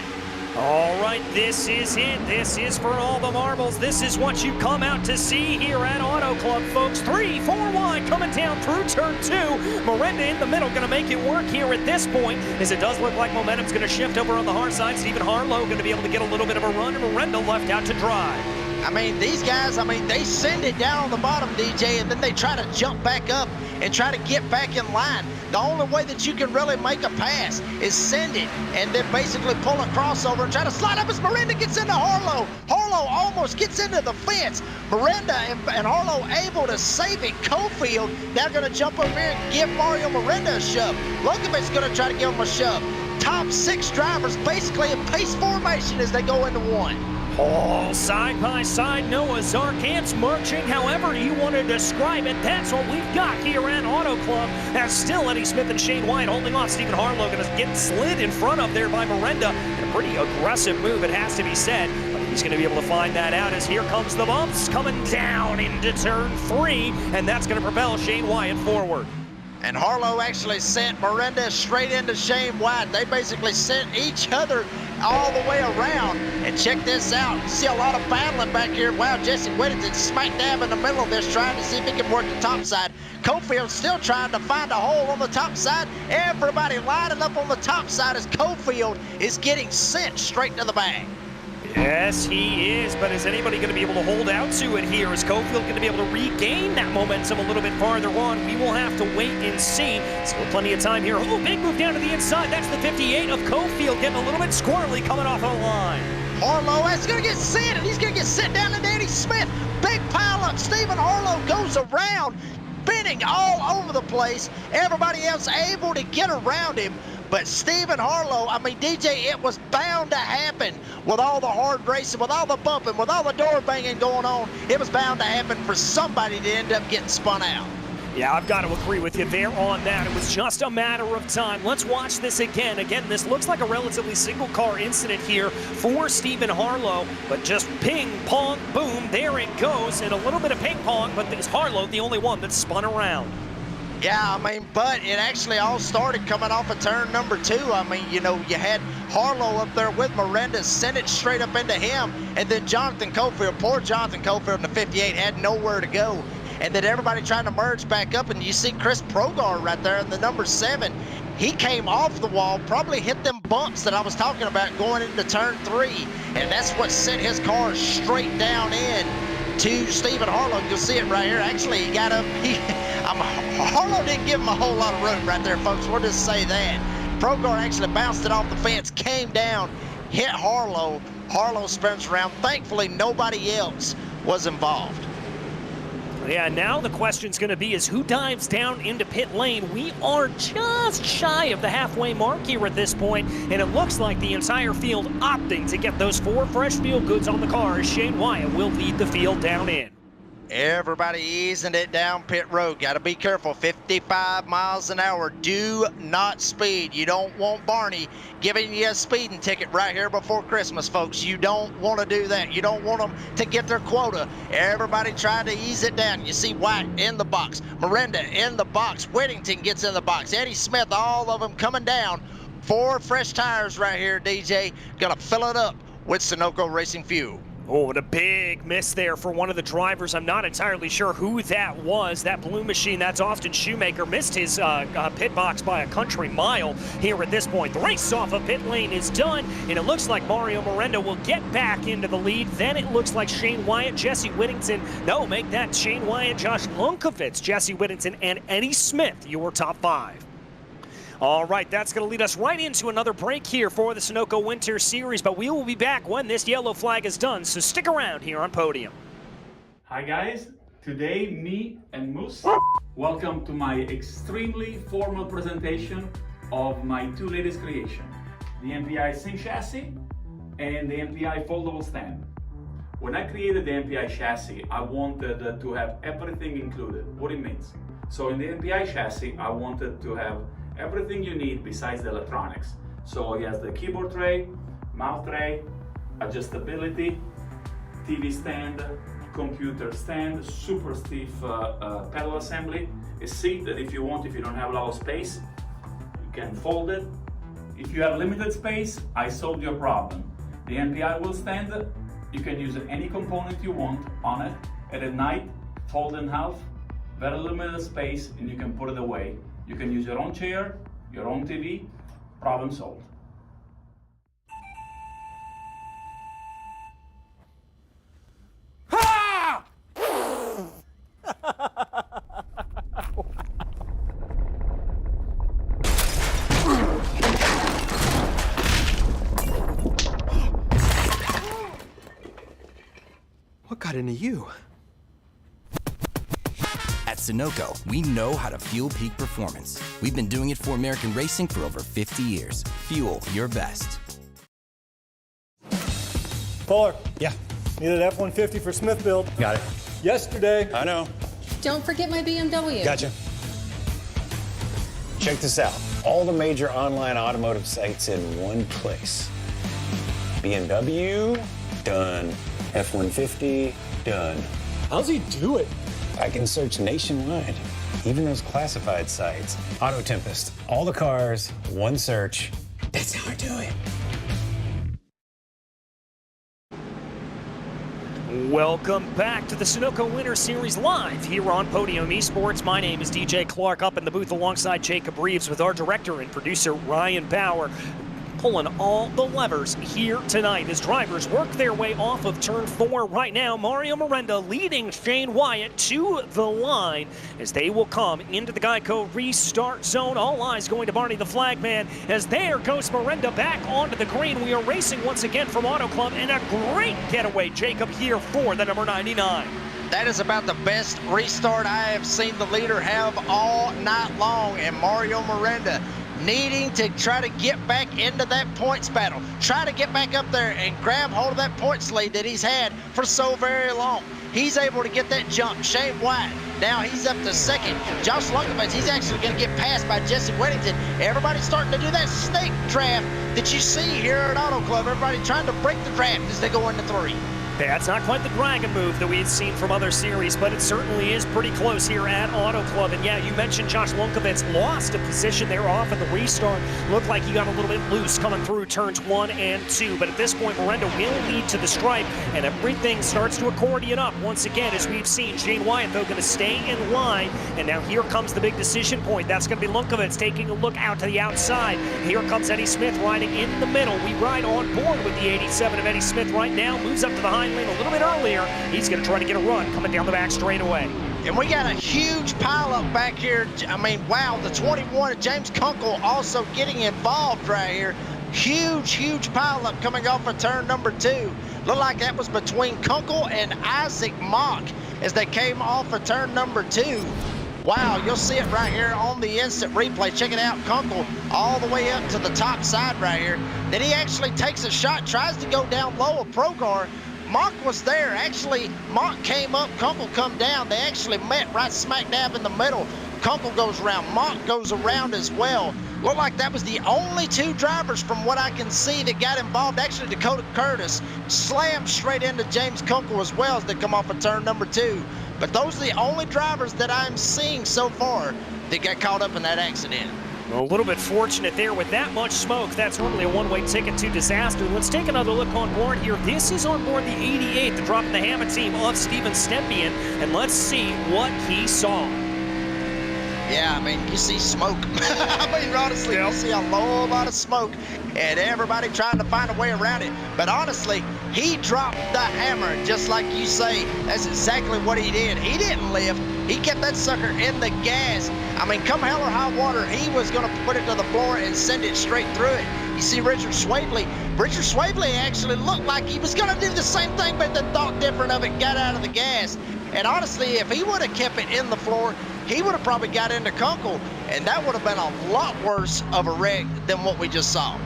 All right, this is it. This is for all the marbles. This is what you come out to see here at Auto Club, folks. 3, 4 wide coming down through turn 2. Miranda in the middle going to make it work here at this point, as it does look like momentum's going to shift over on the hard side. Stephen Harlow going to be able to get a little bit of a run, and Miranda left out to dry. I mean, these guys, I mean, they send it down on the bottom, DJ, and then they try to jump back up and try to get back in line. The only way that you can really make a pass is send it and then basically pull a crossover and try to slide up as Miranda gets into Harlow. Harlow almost gets into the fence. Miranda and Harlow able to save it. Cofield now going to jump over here and give Mario Miranda a shove. Lukovic's going to try to give him a shove. Top 6 drivers basically in pace formation as they go into one. All side by side, Noah Zarkant's marching however you want to describe it. That's what we've got here at Auto Club. As still Eddie Smith and Shane Wyatt holding off. Stephen Harlow going to get slid in front of there by Miranda. And a pretty aggressive move, it has to be said. But he's going to be able to find that out as here comes the bumps coming down into turn 3. And that's going to propel Shane Wyatt forward. And Harlow actually sent Miranda straight into Shane Wyatt. They basically sent each other all the way around. And check this out. You see a lot of battling back here. Wow, Jesse Whittington smack dab in the middle of this, trying to see if he can work the top side. Cofield still trying to find a hole on the top side. Everybody lining up on the top side as Cofield is getting sent straight to the bag. Yes, he is, but is anybody going to be able to hold out to it here? Is Cofield going to be able to regain that momentum a little bit farther on? We will have to wait and see. Still plenty of time here. Oh, big move down to the inside. That's the 58 of Cofield getting a little bit squirrely coming off the line. Harlow is going to get sent, and he's going to get sent down to Eddie Smith. Big pile up. Stephen Harlow goes around, spinning all over the place. Everybody else able to get around him. But Stephen Harlow, I mean, DJ, it was bound to happen with all the hard racing, with all the bumping, with all the door banging going on. It was bound to happen for somebody to end up getting spun out. Yeah, I've got to agree with you there on that. It was just a matter of time. Let's watch this again. Again, this looks like a relatively single car incident here for Stephen Harlow, but just ping, pong, boom, there it goes. And a little bit of ping pong, but is Harlow the only one that spun around? Yeah, I mean, but it actually all started coming off of turn number 2. I mean, you know, you had Harlow up there with Miranda, sent it straight up into him, and then Jonathan Cofield, poor Jonathan Cofield in the 58, had nowhere to go. And then everybody trying to merge back up, and you see Chris Progar right there in the number 7. He came off the wall, probably hit them bumps that I was talking about going into turn 3, and that's what sent his car straight down in to Stephen Harlow. You'll see it right here. Actually, he got up. Harlow didn't give him a whole lot of room right there, folks. We'll just say that. Progar actually bounced it off the fence, came down, hit Harlow. Harlow spins around. Thankfully, nobody else was involved. Yeah, now the question's going to be is who dives down into pit lane. We are just shy of the halfway mark here at this point, and it looks like the entire field opting to get those 4 fresh feel goods on the car. Shane Wyatt will lead the field down in. Everybody easing it down pit road. Got to be careful. 55 miles an hour. Do not speed. You don't want Barney giving you a speeding ticket right here before Christmas, folks. You don't want to do that. You don't want them to get their quota. Everybody trying to ease it down. You see White in the box. Miranda in the box. Whittington gets in the box. Eddie Smith, all of them coming down. 4 fresh tires right here, DJ. Gonna fill it up with Sunoco Racing Fuel. Oh, and a big miss there for one of the drivers. I'm not entirely sure who that was. That blue machine, that's Austin Shoemaker, missed his pit box by a country mile here at this point. The race off of pit lane is done, and it looks like Mario Miranda will get back into the lead. Then it looks like Shane Wyatt, Jesse Whittington. No, make that Shane Wyatt, Josh Lunkovitz, Jesse Whittington, and Eddie Smith your top 5. All right, that's going to lead us right into another break here for the Sunoco Winter Series, but we will be back when this yellow flag is done, so stick around here on Podium. Hi guys, today me and Moose welcome to my extremely formal presentation of my 2 latest creations, the MPI Sync Chassis and the MPI Foldable Stand. When I created the MPI chassis, I wanted to have everything included, what it means. So in the MPI chassis, I wanted to have everything you need besides the electronics. So it has the keyboard tray, mouse tray, adjustability, TV stand, computer stand, super stiff pedal assembly, a seat that if you want, if you don't have a lot of space, you can fold it. If you have limited space, I solved your problem. The MPI wheel stand, you can use any component you want on it, and at night, fold in half, very limited space, and you can put it away. You can use your own chair, your own TV, problem solved. What got into you? At Sunoco, we know how to fuel peak performance. We've been doing it for American racing for over 50 years. Fuel your best. Fuller, Yeah, needed F-150 for Smith build. got it. Yesterday. I know. Don't forget my BMW. Gotcha. Check this out. All the major online automotive sites in one place. BMW, done. F-150, done. How's he do it? I can search nationwide, even those classified sites. Auto Tempest, all the cars, one search. That's how I do it. Welcome back to the Sunoco Winter Series live here on Podium Esports. My name is DJ Clark, up in the booth alongside Jacob Reeves with our director and producer Ryan Bauer, pulling all the levers here tonight as drivers work their way off of turn 4. Right now, Mario Miranda leading Shane Wyatt to the line as they will come into the Geico restart zone. All eyes going to Barney the Flagman as there goes Miranda back onto the green. We are racing once again from Auto Club, and a great getaway, Jacob, here for the number 99. That is about the best restart I have seen the leader have all night long, and Mario Miranda needing to try to get back into that points battle, try to get back up there and grab hold of that points lead that he's had for so very long. He's able to get that jump. Shane White, now he's up to second. Josh Lunkovitz, he's actually going to get passed by Jesse Weddington. Everybody's starting to do that snake draft that you see here at Auto Club. Everybody trying to break the draft as they go into 3. That's not quite the dragon move that we had seen from other series, but it certainly is pretty close here at Auto Club. And yeah, you mentioned Josh Lunkovitz lost a position there off of the restart. Looked like he got a little bit loose coming through turns 1 and 2. But at this point, Miranda will lead to the stripe, and everything starts to accordion up once again, as we've seen. Shane Wyatt, though, going to stay in line. And now here comes the big decision point. That's going to be Lunkovitz taking a look out to the outside. Here comes Eddie Smith riding in the middle. We ride on board with the 87 of Eddie Smith right now. Moves up to the high lane a little bit earlier. He's going to try to get a run coming down the back straightaway. And we got a huge pileup back here. I mean, wow, the 21 of James Kunkel also getting involved right here. Huge pileup coming off of turn number 2. Looked like that was between Kunkel and Isaac Mock as they came off of turn number 2. Wow, you'll see it right here on the instant replay. Check it out, Kunkel all the way up to the top side right here. Then he actually takes a shot, tries to go down low of Progar. Mock was there. Actually, Mock came up, Kunkel come down. They actually met right smack dab in the middle. Kunkel goes around, Mock goes around as well. Looked like that was the only 2 drivers from what I can see that got involved. Actually, Dakota Curtis slammed straight into James Kunkel as well as they come off of turn number 2. But those are the only drivers that I'm seeing so far that got caught up in that accident. A little bit fortunate there with that much smoke. That's normally a one-way ticket to disaster. Let's take another look on board here. This is on board the 88, the drop in the hammer team of Steven Stempian, and let's see what he saw. Yeah, I mean, you see smoke. I mean, honestly, you see a whole lot of smoke and everybody trying to find a way around it. But honestly, he dropped the hammer, just like you say. That's exactly what he did. He didn't lift. He kept that sucker in the gas. I mean, come hell or high water, he was going to put it to the floor and send it straight through it. You see Richard Swavely. Richard Swavely actually looked like he was going to do the same thing, but then thought different of it, got out of the gas. And honestly, if he would have kept it in the floor, he would have probably got into Kunkel, and that would have been a lot worse of a wreck than what we just saw.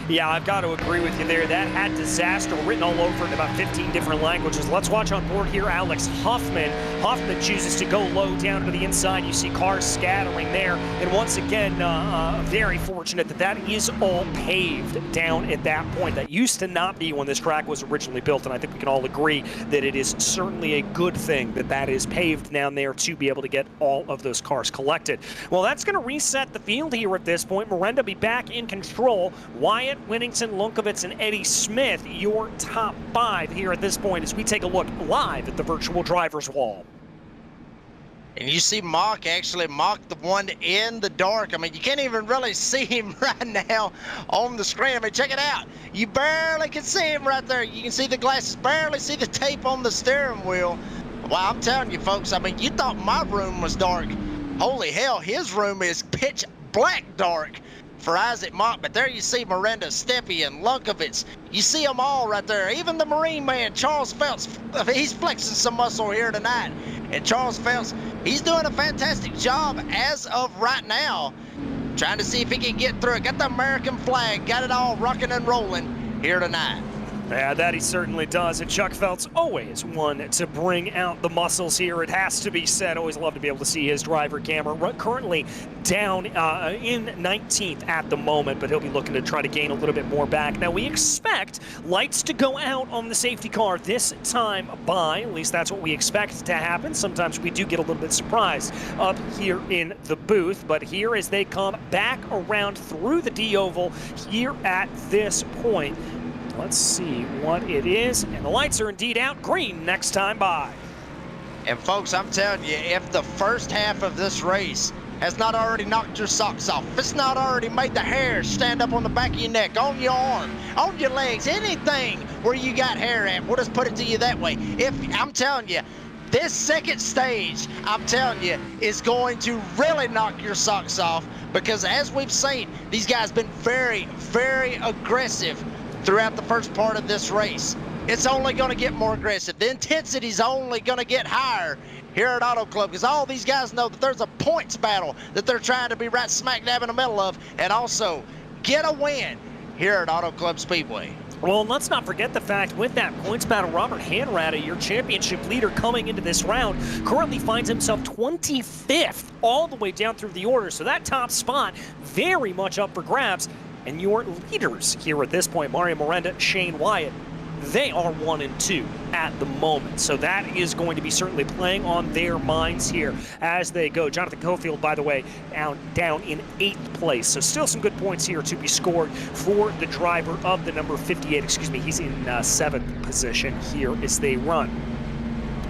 Yeah, I've got to agree with you there. That had disaster written all over it in about 15 different languages. Let's watch on board here Alex Huffman. Huffman chooses to go low down to the inside. You see cars scattering there. And once again, very fortunate that that is all paved down at that point. That used to not be when this track was originally built, and I think we can all agree that it is certainly a good thing that that is paved down there to be able to get all of those cars collected. Well, that's going to reset the field here at this point. Miranda be back in control. Wyatt, Winnington, Lunkovitz, and Eddie Smith, your top 5 here at this point as we take a look live at the virtual driver's wall. And you see Mock, actually Mock the one in the dark. I mean, you can't even really see him right now on the screen. I mean, check it out. You barely can see him right there. You can see the glasses, barely see the tape on the steering wheel. Well, I'm telling you, folks, I mean, you thought my room was dark. Holy hell, his room is pitch black dark. for Isaac Mock, but there you see Miranda, Steppe, and Lunkovitz. You see them all right there. Even the Marine man, Charles Phelps, he's flexing some muscle here tonight. And Charles Phelps, he's doing a fantastic job as of right now, trying to see if he can get through it. Got the American flag, got it all rocking and rolling here tonight. Yeah, that he certainly does. And Chuck Phelps always one to bring out the muscles here. It has to be said. Always love to be able to see his driver camera. Currently down in 19th at the moment, but he'll be looking to try to gain a little bit more back. Now, we expect lights to go out on the safety car this time by. At least that's what we expect to happen. Sometimes we do get a little bit surprised up here in the booth, but here as they come back around through the D-Oval here at this point. Let's see what it is. And the lights are indeed out. Green next time by. And folks, I'm telling you, if the first half of this race has not already knocked your socks off, if it's not already made the hair stand up on the back of your neck, on your arm, on your legs, anything where you got hair at, we'll just put it to you that way. I'm telling you, this second stage, I'm telling you, is going to really knock your socks off, because as we've seen, these guys been very, very aggressive throughout the first part of this race. It's only going to get more aggressive. The intensity's only going to get higher here at Auto Club, because all these guys know that there's a points battle that they're trying to be right smack dab in the middle of, and also get a win here at Auto Club Speedway. Well, let's not forget the fact with that points battle, Robert Hanratty, your championship leader coming into this round, currently finds himself 25th all the way down through the order. So that top spot very much up for grabs. And your leaders here at this point, Mario Miranda, Shane Wyatt, they are 1 and 2 at the moment. So that is going to be certainly playing on their minds here as they go. Jonathan Cofield, by the way, down in 8th place. So still some good points here to be scored for the driver of the number 58. Excuse me, he's in 7th position here as they run.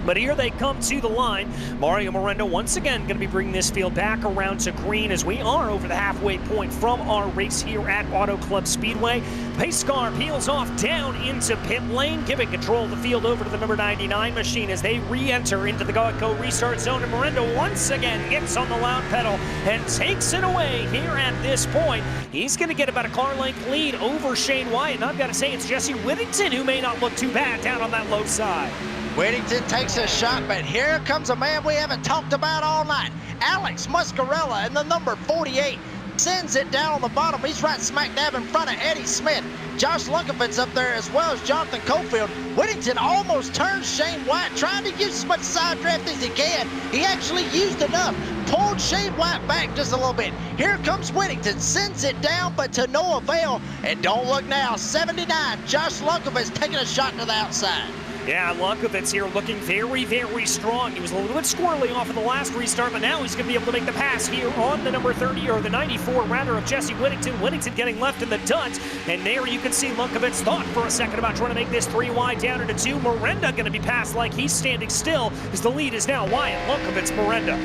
But here they come to the line. Mario Miranda once again going to be bringing this field back around to green as we are over the halfway point from our race here at Auto Club Speedway. Pace car peels off down into pit lane, giving control of the field over to the number 99 machine as they re-enter into the go restart zone. And Miranda once again gets on the loud pedal and takes it away here at this point. He's going to get about a car length lead over Shane Wyatt. And I've got to say, it's Jesse Whittington who may not look too bad down on that low side. Whittington takes a shot, but here comes a man we haven't talked about all night. Alex Muscarella in the number 48 sends it down on the bottom. He's right smack dab in front of Eddie Smith. Josh Lunkovitz up there as well as Jonathan Cofield. Whittington almost turns Shane White, trying to use as much side draft as he can. He actually used enough, pulled Shane White back just a little bit. Here comes Whittington, sends it down, but to no avail. And don't look now, 79, Josh Lunkovitz taking a shot to the outside. Yeah, Lunkovitz here looking very, very strong. He was a little bit squirrely off of the last restart, but now he's going to be able to make the pass here on the number 30, or the 94, rather, of Jesse Whittington. Whittington getting left in the duds, and there you can see Lunkovitz thought for a second about trying to make this 3 wide down into 2. Miranda going to be passed like he's standing still, as the lead is now Wyatt, Lunkovitz, Miranda.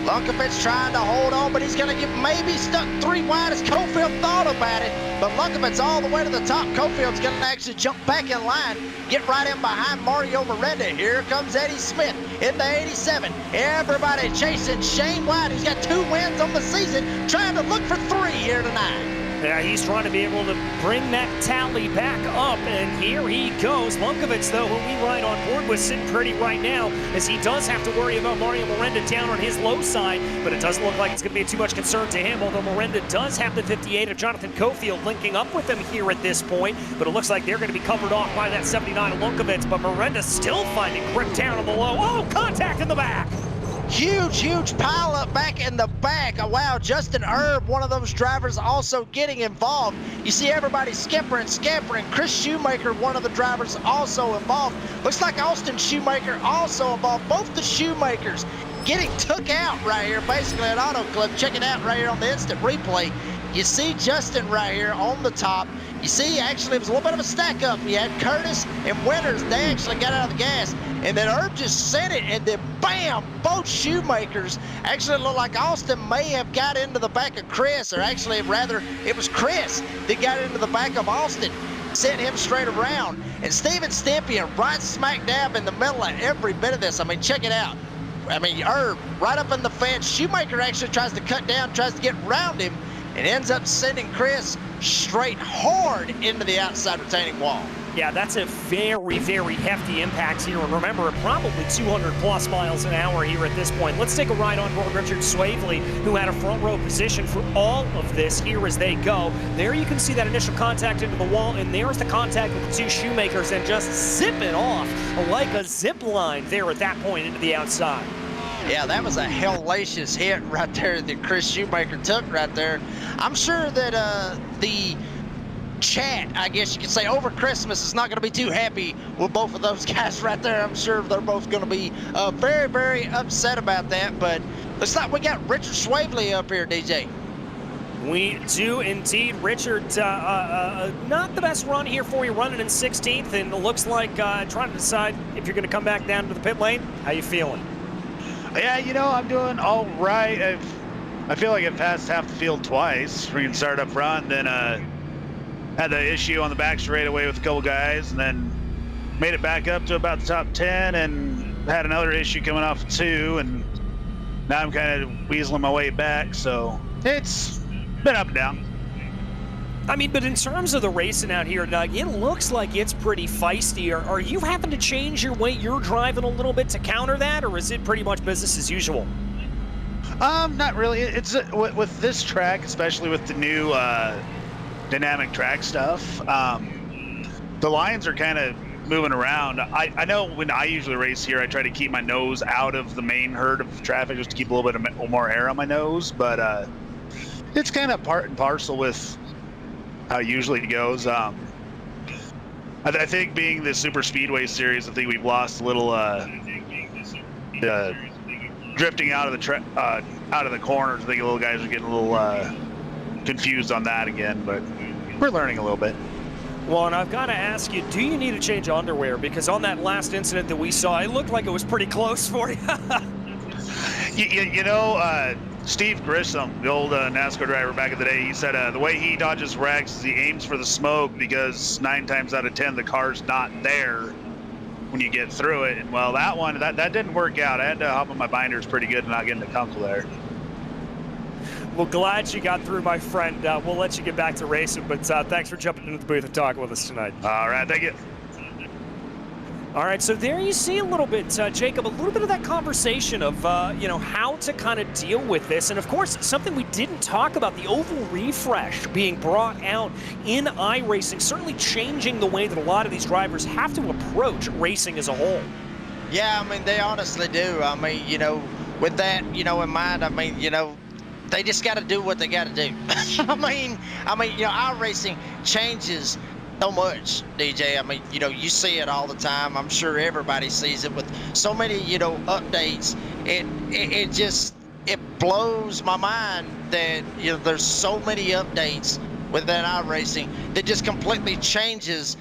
Lunkovitz trying to hold on, but he's going to get maybe stuck 3 wide as Cofield thought about it. But Lunkovitz all the way to the top. Cofield's going to actually jump back in line, get right in behind Mario Miranda. Here comes Eddie Smith in the 87. Everybody chasing Shane White, who's got 2 wins on the season, trying to look for 3 here tonight. Yeah, he's trying to be able to bring that tally back up, and here he goes. Lunkovitz, though, who we ride on board with, sitting pretty right now, as he does have to worry about Mario Miranda down on his low side, but it doesn't look like it's going to be too much concern to him, although Miranda does have the 58 of Jonathan Cofield linking up with him here at this point, but it looks like they're going to be covered off by that 79 of Lunkovitz, but Miranda still finding grip down on the low. Oh, contact in the back! Huge pile up back in the back. Oh, wow, Justin Erb, one of those drivers, also getting involved. You see everybody scampering. Chris Shoemaker, one of the drivers, also involved. Looks like Austin Shoemaker also involved. Both the Shoemakers getting took out right here, basically at Auto Club. Check it out right here on the instant replay. You see Justin right here on the top. You see, actually, it was a little bit of a stack up. You had Curtis and Winters. They actually got out of the gas. And then Herb just sent it, and then bam, both Shoemakers. Actually, it looked like Austin may have got into the back of Chris, or actually, rather, it was Chris that got into the back of Austin, sent him straight around. And Steven Stempien right smack dab in the middle of every bit of this. I mean, check it out. I mean, Herb right up in the fence. Shoemaker actually tries to cut down, tries to get around him, and ends up sending Chris straight hard into the outside retaining wall. Yeah, that's a very, very hefty impact here. And remember, probably 200+ miles an hour here at this point. Let's take a ride on board Richard Swavely, who had a front row position for all of this here as they go. There you can see that initial contact into the wall, and there's the contact with the two Shoemakers, and just zip it off like a zip line there at that point into the outside. Yeah, that was a hellacious hit right there that Chris Shoemaker took right there. I'm sure that the chat, I guess you could say, over Christmas is not going to be too happy with both of those guys right there. I'm sure they're both going to be very, very upset about that. But looks like we got Richard Swavely up here, DJ. We do indeed. Richard, not the best run here for you, running in 16th, and it looks like trying to decide if you're going to come back down to the pit lane. How you feeling? Yeah, you know, I'm doing all right. I feel like I've passed half the field twice. We can start up front, then had the issue on the back straightaway with a couple guys, and then made it back up to about the top 10, and had another issue coming off of 2, and now I'm kind of weaseling my way back. So it's been up and down. I mean, but in terms of the racing out here, Doug, it looks like it's pretty feisty. Are you having to change your way you're driving a little bit to counter that, or is it pretty much business as usual? Not really. It's with this track, especially with the new dynamic track stuff, the lines are kind of moving around. I know when I usually race here, I try to keep my nose out of the main herd of traffic just to keep a little bit of more air on my nose, but it's kind of part and parcel with how it usually goes. I think being the super speedway series, I think we've lost a little drifting out of the corners. I think the little guys are getting a little confused on that again, but we're learning a little bit. Well, and I've got to ask you, do you need to change underwear? Because on that last incident that we saw, it looked like it was pretty close for you. you know, Steve Grissom, the old NASCAR driver back in the day, he said the way he dodges wrecks is he aims for the smoke, because 9 times out of 10 the car's not there when you get through it. And well, that one, that didn't work out. I had to hop on my binders pretty good and not get in the kunkel there. Well, glad you got through, my friend. We'll let you get back to racing, but thanks for jumping into the booth and talking with us tonight. All right, thank you. All right, so there you see a little bit, Jacob, a little bit of that conversation of, you know, how to kind of deal with this. And, of course, something we didn't talk about, the oval refresh being brought out in iRacing, certainly changing the way that a lot of these drivers have to approach racing as a whole. Yeah, I mean, they honestly do. I mean, you know, with that, you know, in mind, I mean, you know, they just got to do what they got to do. I mean, you know, iRacing changes so much, DJ. I mean, you know, you see it all the time. I'm sure everybody sees it with so many, you know, updates. It blows my mind that, you know, there's so many updates within iRacing that just completely changes,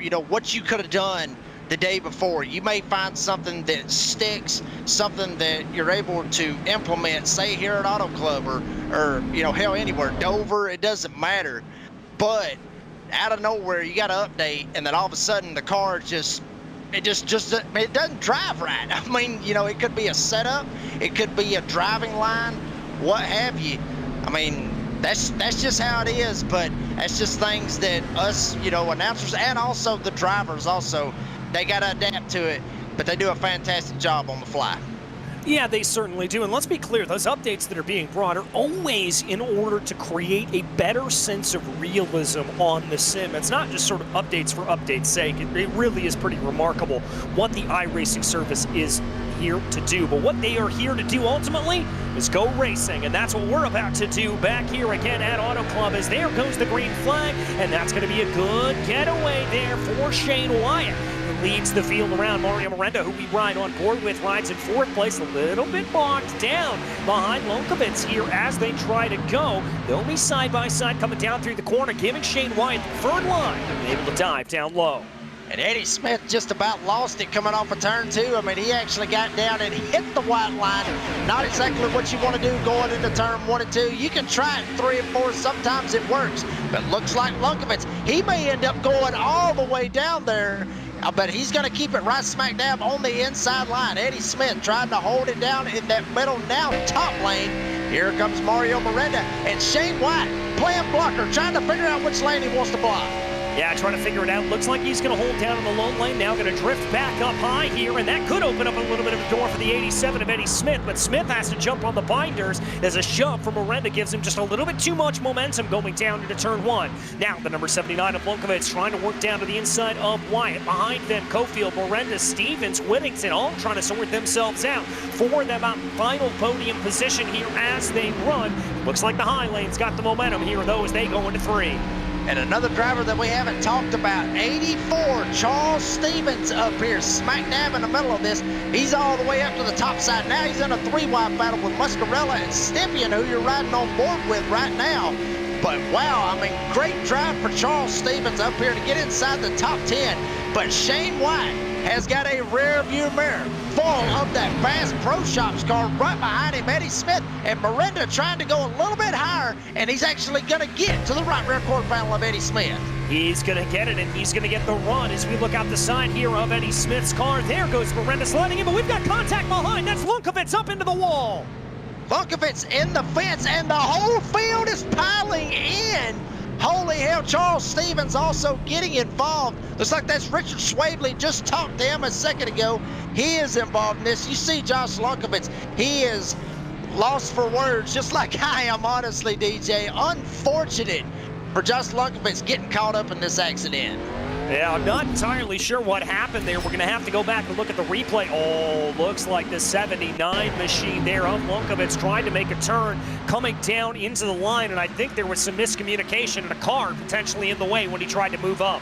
you know, what you could have done the day before. You may find something that sticks, something that you're able to implement, say here at Auto Club or you know, hell, anywhere, Dover, it doesn't matter. But out of nowhere, you got to update, and then all of a sudden the car it doesn't drive right. I mean, you know, it could be a setup, it could be a driving line, what have you. I mean, that's just how it is, but that's just things that us, you know, announcers and also the drivers also, they got to adapt to it, but they do a fantastic job on the fly. Yeah, they certainly do. And let's be clear, those updates that are being brought are always in order to create a better sense of realism on the sim. It's not just sort of updates for update's sake. It really is pretty remarkable what the iRacing service is here to do. But what they are here to do ultimately is go racing, and that's what we're about to do back here again at Auto Club, as there goes the green flag, and that's going to be a good getaway there for Shane Wyatt. Leads the field around. Mario Miranda, who we ride on board with, rides in 4th place, a little bit bogged down behind Lomkowitz here as they try to go. They'll be side by side coming down through the corner, giving Shane Wyatt the 3rd line, able to dive down low. And Eddie Smith just about lost it coming off of turn 2. I mean, he actually got down and hit the white line. Not exactly what you want to do going into turn 1 and 2. You can try it 3 and 4. Sometimes it works. But looks like Lomkowitz, he may end up going all the way down there. But he's going to keep it right smack dab on the inside line. Eddie Smith trying to hold it down in that middle now top lane. Here comes Mario Miranda and Shane White playing blocker, trying to figure out which lane he wants to block. Yeah, trying to figure it out. Looks like he's going to hold down in the lone lane. Now going to drift back up high here, and that could open up a little bit of a door for the 87 of Eddie Smith, but Smith has to jump on the binders as a shove from Miranda gives him just a little bit too much momentum going down into turn 1. Now the number 79 of Lunkovich trying to work down to the inside of Wyatt. Behind them, Cofield, Miranda, Stevens, Whittington, all trying to sort themselves out for that final podium position here as they run. Looks like the high lane's got the momentum here, though, as they go into 3. And another driver that we haven't talked about, 84, Charles Stevens up here, smack dab in the middle of this. He's all the way up to the top side. Now he's in a 3-wide battle with Muscarella and Stippian, who you're riding on board with right now. But wow, I mean, great drive for Charles Stevens up here to get inside the top 10. But Shane White has got a rear view mirror full of that fast Pro Shops car right behind him, Eddie Smith, and Miranda trying to go a little bit higher, and he's actually going to get to the right rear quarter panel of Eddie Smith. He's going to get it, and he's going to get the run as we look out the side here of Eddie Smith's car. There goes Miranda sliding in, but we've got contact behind. That's Lunkovich up into the wall. Lunkovich in the fence, and the whole field is piling in. Holy hell, Charles Stevens also getting involved. Looks like that's Richard Swavely, just talked to him a second ago. He is involved in this. You see Josh Lunkovich, he is lost for words, just like I am, honestly, DJ. Unfortunate for Josh Lunkovich getting caught up in this accident. Yeah, I'm not entirely sure what happened there. We're going to have to go back and look at the replay. Oh, looks like the 79 machine there of Lunkovich trying to make a turn, coming down into the line, and I think there was some miscommunication and a car potentially in the way when he tried to move up.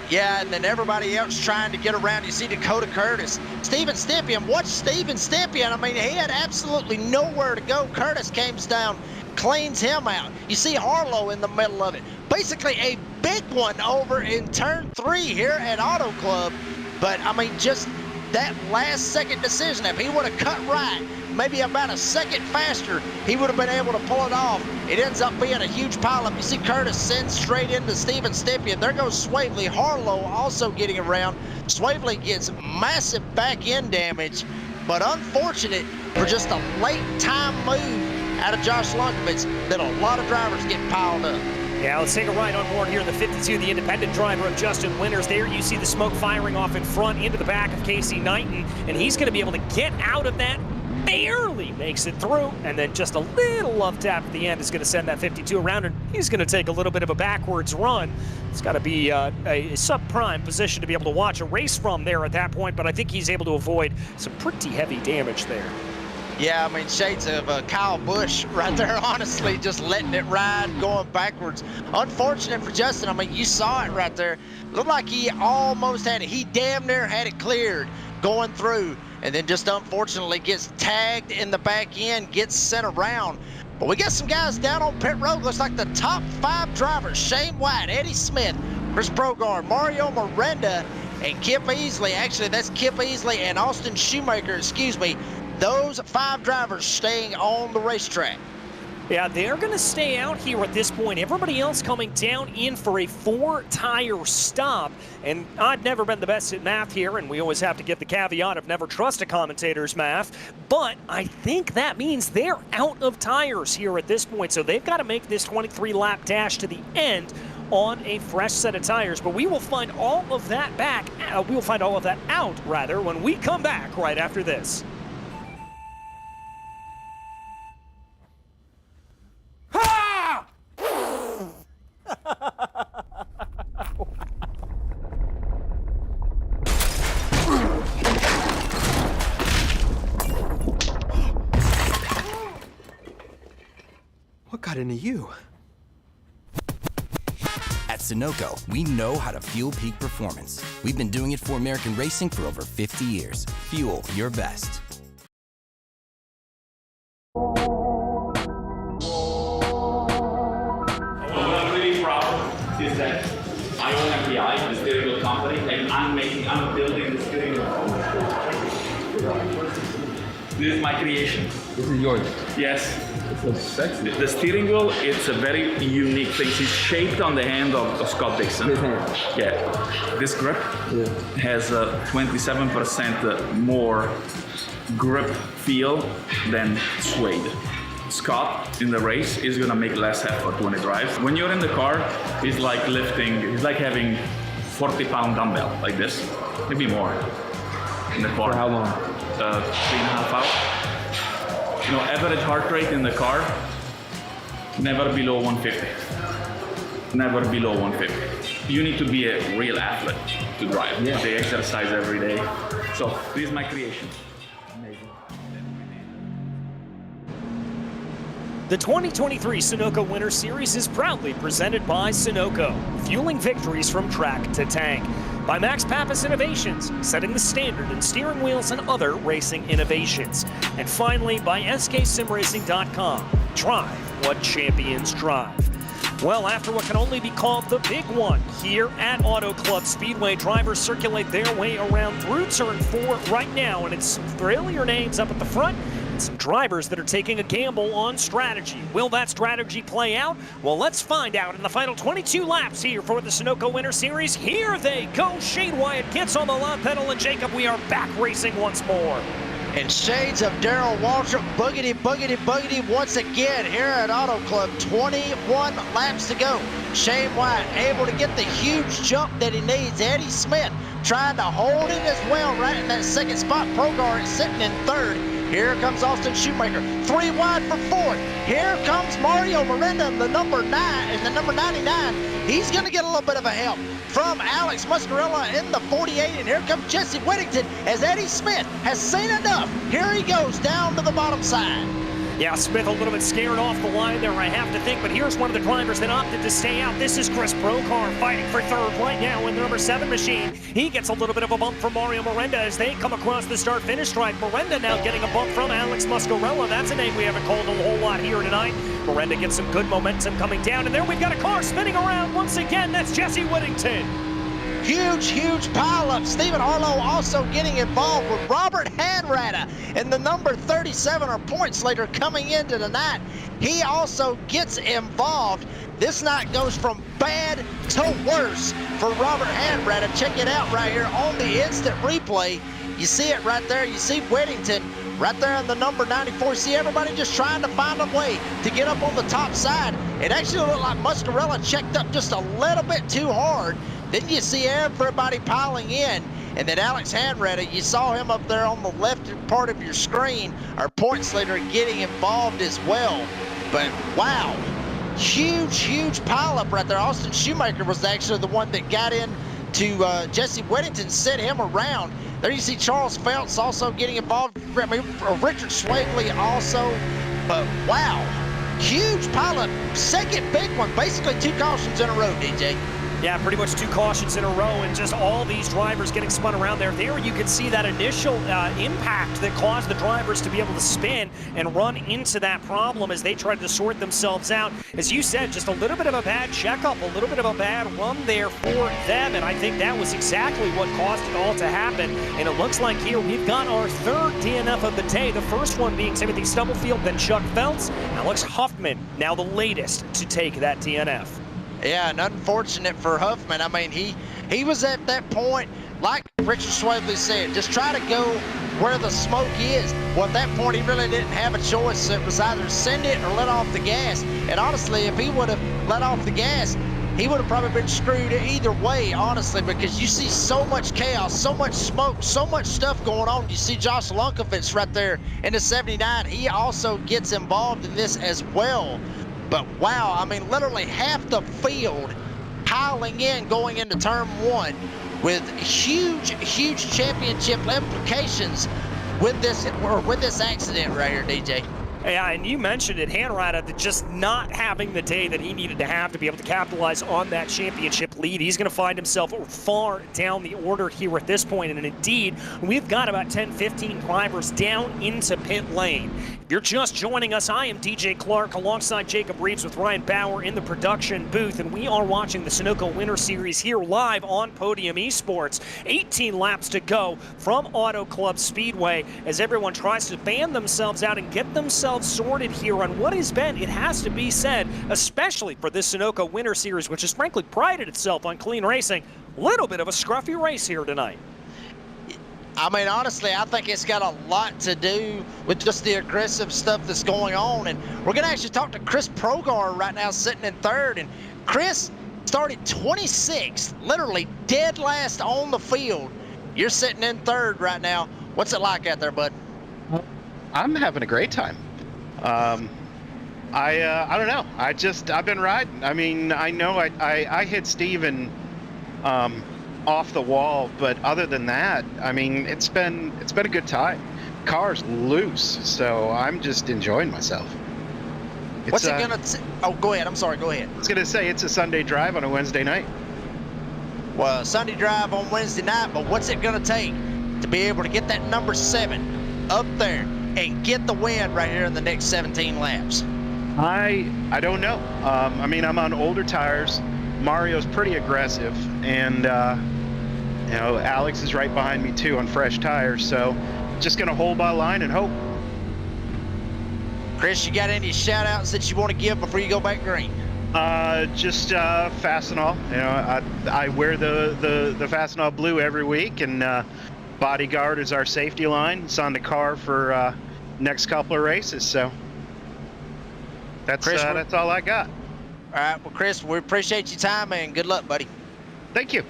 Yeah, and then everybody else trying to get around. You see Dakota Curtis. Steven Stippian, watch Steven Stippian. I mean, he had absolutely nowhere to go. Curtis comes down, cleans him out. You see Harlow in the middle of it. Basically a big one over in turn 3 here at Auto Club. But, I mean, just that last second decision, if he would have cut right, maybe about a second faster, he would have been able to pull it off. It ends up being a huge pileup. You see Curtis send straight into Steven Stippian. There goes Swavely. Harlow also getting around. Swavely gets massive back end damage, but unfortunate for just a late time move out of Josh Lunkovich that a lot of drivers get piled up. Yeah, let's take a ride on board here. The 52, the independent driver of Justin Winters. There you see the smoke firing off in front into the back of Casey Knighton, and he's going to be able to get out of that. Barely makes it through, and then just a little love tap at the end is going to send that 52 around, and he's going to take a little bit of a backwards run. It's got to be a subprime position to be able to watch a race from there at that point, but I think he's able to avoid some pretty heavy damage there. Yeah, I mean, shades of Kyle Busch right there, honestly, just letting it ride, going backwards. Unfortunate for Justin. I mean, you saw it right there. Looked like he almost had it. He damn near had it cleared going through, and then just unfortunately gets tagged in the back end, gets sent around. But we got some guys down on pit road. Looks like the top 5 drivers, Shane White, Eddie Smith, Chris Brogard, Mario Miranda, and Kip Easley. Actually, that's Kip Easley and Austin Shoemaker, excuse me. Those 5 drivers staying on the racetrack. Yeah, they're going to stay out here at this point. Everybody else coming down in for a 4-tire stop. And I've never been the best at math here, and we always have to give the caveat of never trust a commentator's math. But I think that means they're out of tires here at this point. So they've got to make this 23-lap dash to the end on a fresh set of tires. But we will find all of that out, when we come back right after this. What got into you? At Sunoco, we know how to fuel peak performance. We've been doing it for American racing for over 50 years. Fuel your best. What I'm really proud is that I own MPI, the steering wheel company, and I'm building the steering wheel. This is my creation. This is yours? Yes. It's so sexy. The steering wheel, it's a very unique thing. It's shaped on the hand of Scott Dixon. His hand. Yeah. This grip has 27% more grip feel than suede. Scott in the race is gonna make less effort when he drives. When you're in the car, he's like having 40-pound dumbbell like this, maybe more in the car. For how long? 3.5 hours. You know, average heart rate in the car, never below 150. Never below 150. You need to be a real athlete to drive. Yeah. They exercise every day. So this is my creation. The 2023 Sunoco Winter Series is proudly presented by Sunoco, fueling victories from track to tank. By Max Pappas Innovations, setting the standard in steering wheels and other racing innovations. And finally, by SKSimRacing.com. Drive what champions drive. Well, after what can only be called the big one here at Auto Club Speedway, drivers circulate their way around through turn 4 right now, and it's familiar names up at the front. Some drivers that are taking a gamble on strategy. Will that strategy play out? Well, let's find out in the final 22 laps here for the Sunoco Winter Series. Here they go. Shane Wyatt gets on the lap pedal, and Jacob, we are back racing once more. In shades of Darrell Waltrip, boogity, boogity, boogity once again here at Auto Club. 21 laps to go. Shane Wyatt able to get the huge jump that he needs. Eddie Smith trying to hold it as well right in that second spot. Progar is sitting in third. Here comes Austin Shoemaker, 3 wide for fourth. Here comes Mario Miranda in the number 9 and the number 99. He's going to get a little bit of a help from Alex Muscarella in the 48, and here comes Jesse Whittington as Eddie Smith has seen enough. Here he goes down to the bottom side. Yeah, Smith a little bit scared off the line there, I have to think, but here's one of the drivers that opted to stay out. This is Chris Procar fighting for third right now in the number 7 machine. He gets a little bit of a bump from Mario Miranda as they come across the start-finish stripe. Miranda now getting a bump from Alex Muscarella. That's a name we haven't called a whole lot here tonight. Miranda gets some good momentum coming down, and there we've got a car spinning around once again. That's Jesse Whittington. Huge, huge pileup. Stephen Harlow also getting involved with Robert Hanratta in the number 37, or points later coming into the night. He also gets involved. This night goes from bad to worse for Robert Hanratta. Check it out right here on the instant replay. You see it right there. You see Whittington right there in the number 94. See everybody just trying to find a way to get up on the top side. It actually looked like Muscarella checked up just a little bit too hard. Then you see everybody piling in, and then Alex Hanratta, you saw him up there on the left part of your screen, our points leader, getting involved as well. But wow, huge, huge pileup right there. Austin Shoemaker was actually the one that got in to Jesse Whittington, set him around. There you see Charles Phelps also getting involved, Richard Swagley also. But wow, huge pileup, second big one, basically 2 cautions in a row, DJ. Yeah, pretty much 2 cautions in a row, and just all these drivers getting spun around there. There you can see that initial impact that caused the drivers to be able to spin and run into that problem as they tried to sort themselves out. As you said, just a little bit of a bad checkup, a little bit of a bad run there for them, and I think that was exactly what caused it all to happen. And it looks like here we've got our 3rd DNF of the day, the first one being Timothy Stubblefield, then Chuck Phelps, Alex Huffman, now the latest to take that DNF. Yeah, and unfortunate for Huffman. I mean, he was at that point, like Richard Swagley said, just try to go where the smoke is. Well, at that point, he really didn't have a choice. It was either send it or let off the gas. And honestly, if he would have let off the gas, he would have probably been screwed either way, honestly, because you see so much chaos, so much smoke, so much stuff going on. You see Josh Lunkovich right there in the 79. He also gets involved in this as well. But wow, I mean, literally half the field piling in going into turn 1 with huge, huge championship implications with this accident right here, DJ. Yeah, and you mentioned it, Hanratta just not having the day that he needed to have to be able to capitalize on that championship lead. He's going to find himself far down the order here at this point, and indeed, we've got about 10-15 drivers down into pit lane. If you're just joining us, I am DJ Clark alongside Jacob Reeves with Ryan Bauer in the production booth, and we are watching the Sunoco Winter Series here live on Podium Esports. 18 laps to go from Auto Club Speedway as everyone tries to fan themselves out and get themselves sorted here on what has been, it has to be said, especially for this Sunoco Winter Series, which has frankly prided itself on clean racing, a little bit of a scruffy race here tonight. I mean, honestly, I think it's got a lot to do with just the aggressive stuff that's going on. And we're going to actually talk to Chris Progar right now, sitting in third. And Chris started 26th, literally dead last on the field. You're sitting in third right now. What's it like out there, bud? I'm having a great time. I don't know. I've been riding. I mean, I know I hit Steven off the wall, but other than that, I mean, it's been a good time. Car's loose, so I'm just enjoying myself. What's it gonna? Oh, go ahead. I'm sorry. Go ahead. I was gonna say it's a Sunday drive on a Wednesday night. Well, Sunday drive on Wednesday night, but what's it gonna take to be able to get that number 7 up there and get the win right here in the next 17 laps? I don't know. I mean, I'm on older tires. Mario's pretty aggressive, and you know, Alex is right behind me too on fresh tires. So, just gonna hold my line and hope. Chris, you got any shout outs that you want to give before you go back green? Just Fastenal. You know, I wear the Fastenal blue every week, and Bodyguard is our safety line. It's on the car for next couple of races. So that's Chris, that's all I got. All right, well, Chris, we appreciate your time and good luck, buddy. Thank you.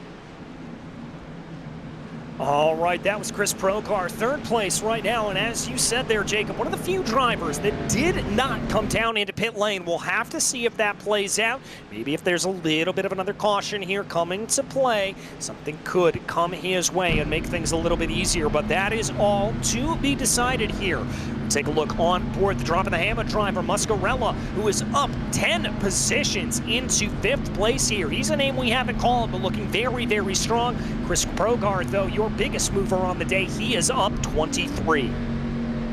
All right, that was Chris Procar, third place right now. And as you said there, Jacob, one of the few drivers that did not come down into pit lane. We'll have to see if that plays out. Maybe if there's a little bit of another caution here coming to play, something could come his way and make things a little bit easier. But that is all to be decided here. Take a look on board the drop of the hammer driver, Muscarella, who is up 10 positions into 5th place here. He's a name we haven't called, but looking very, very strong. Chris Progar, though, your biggest mover on the day, he is up 23.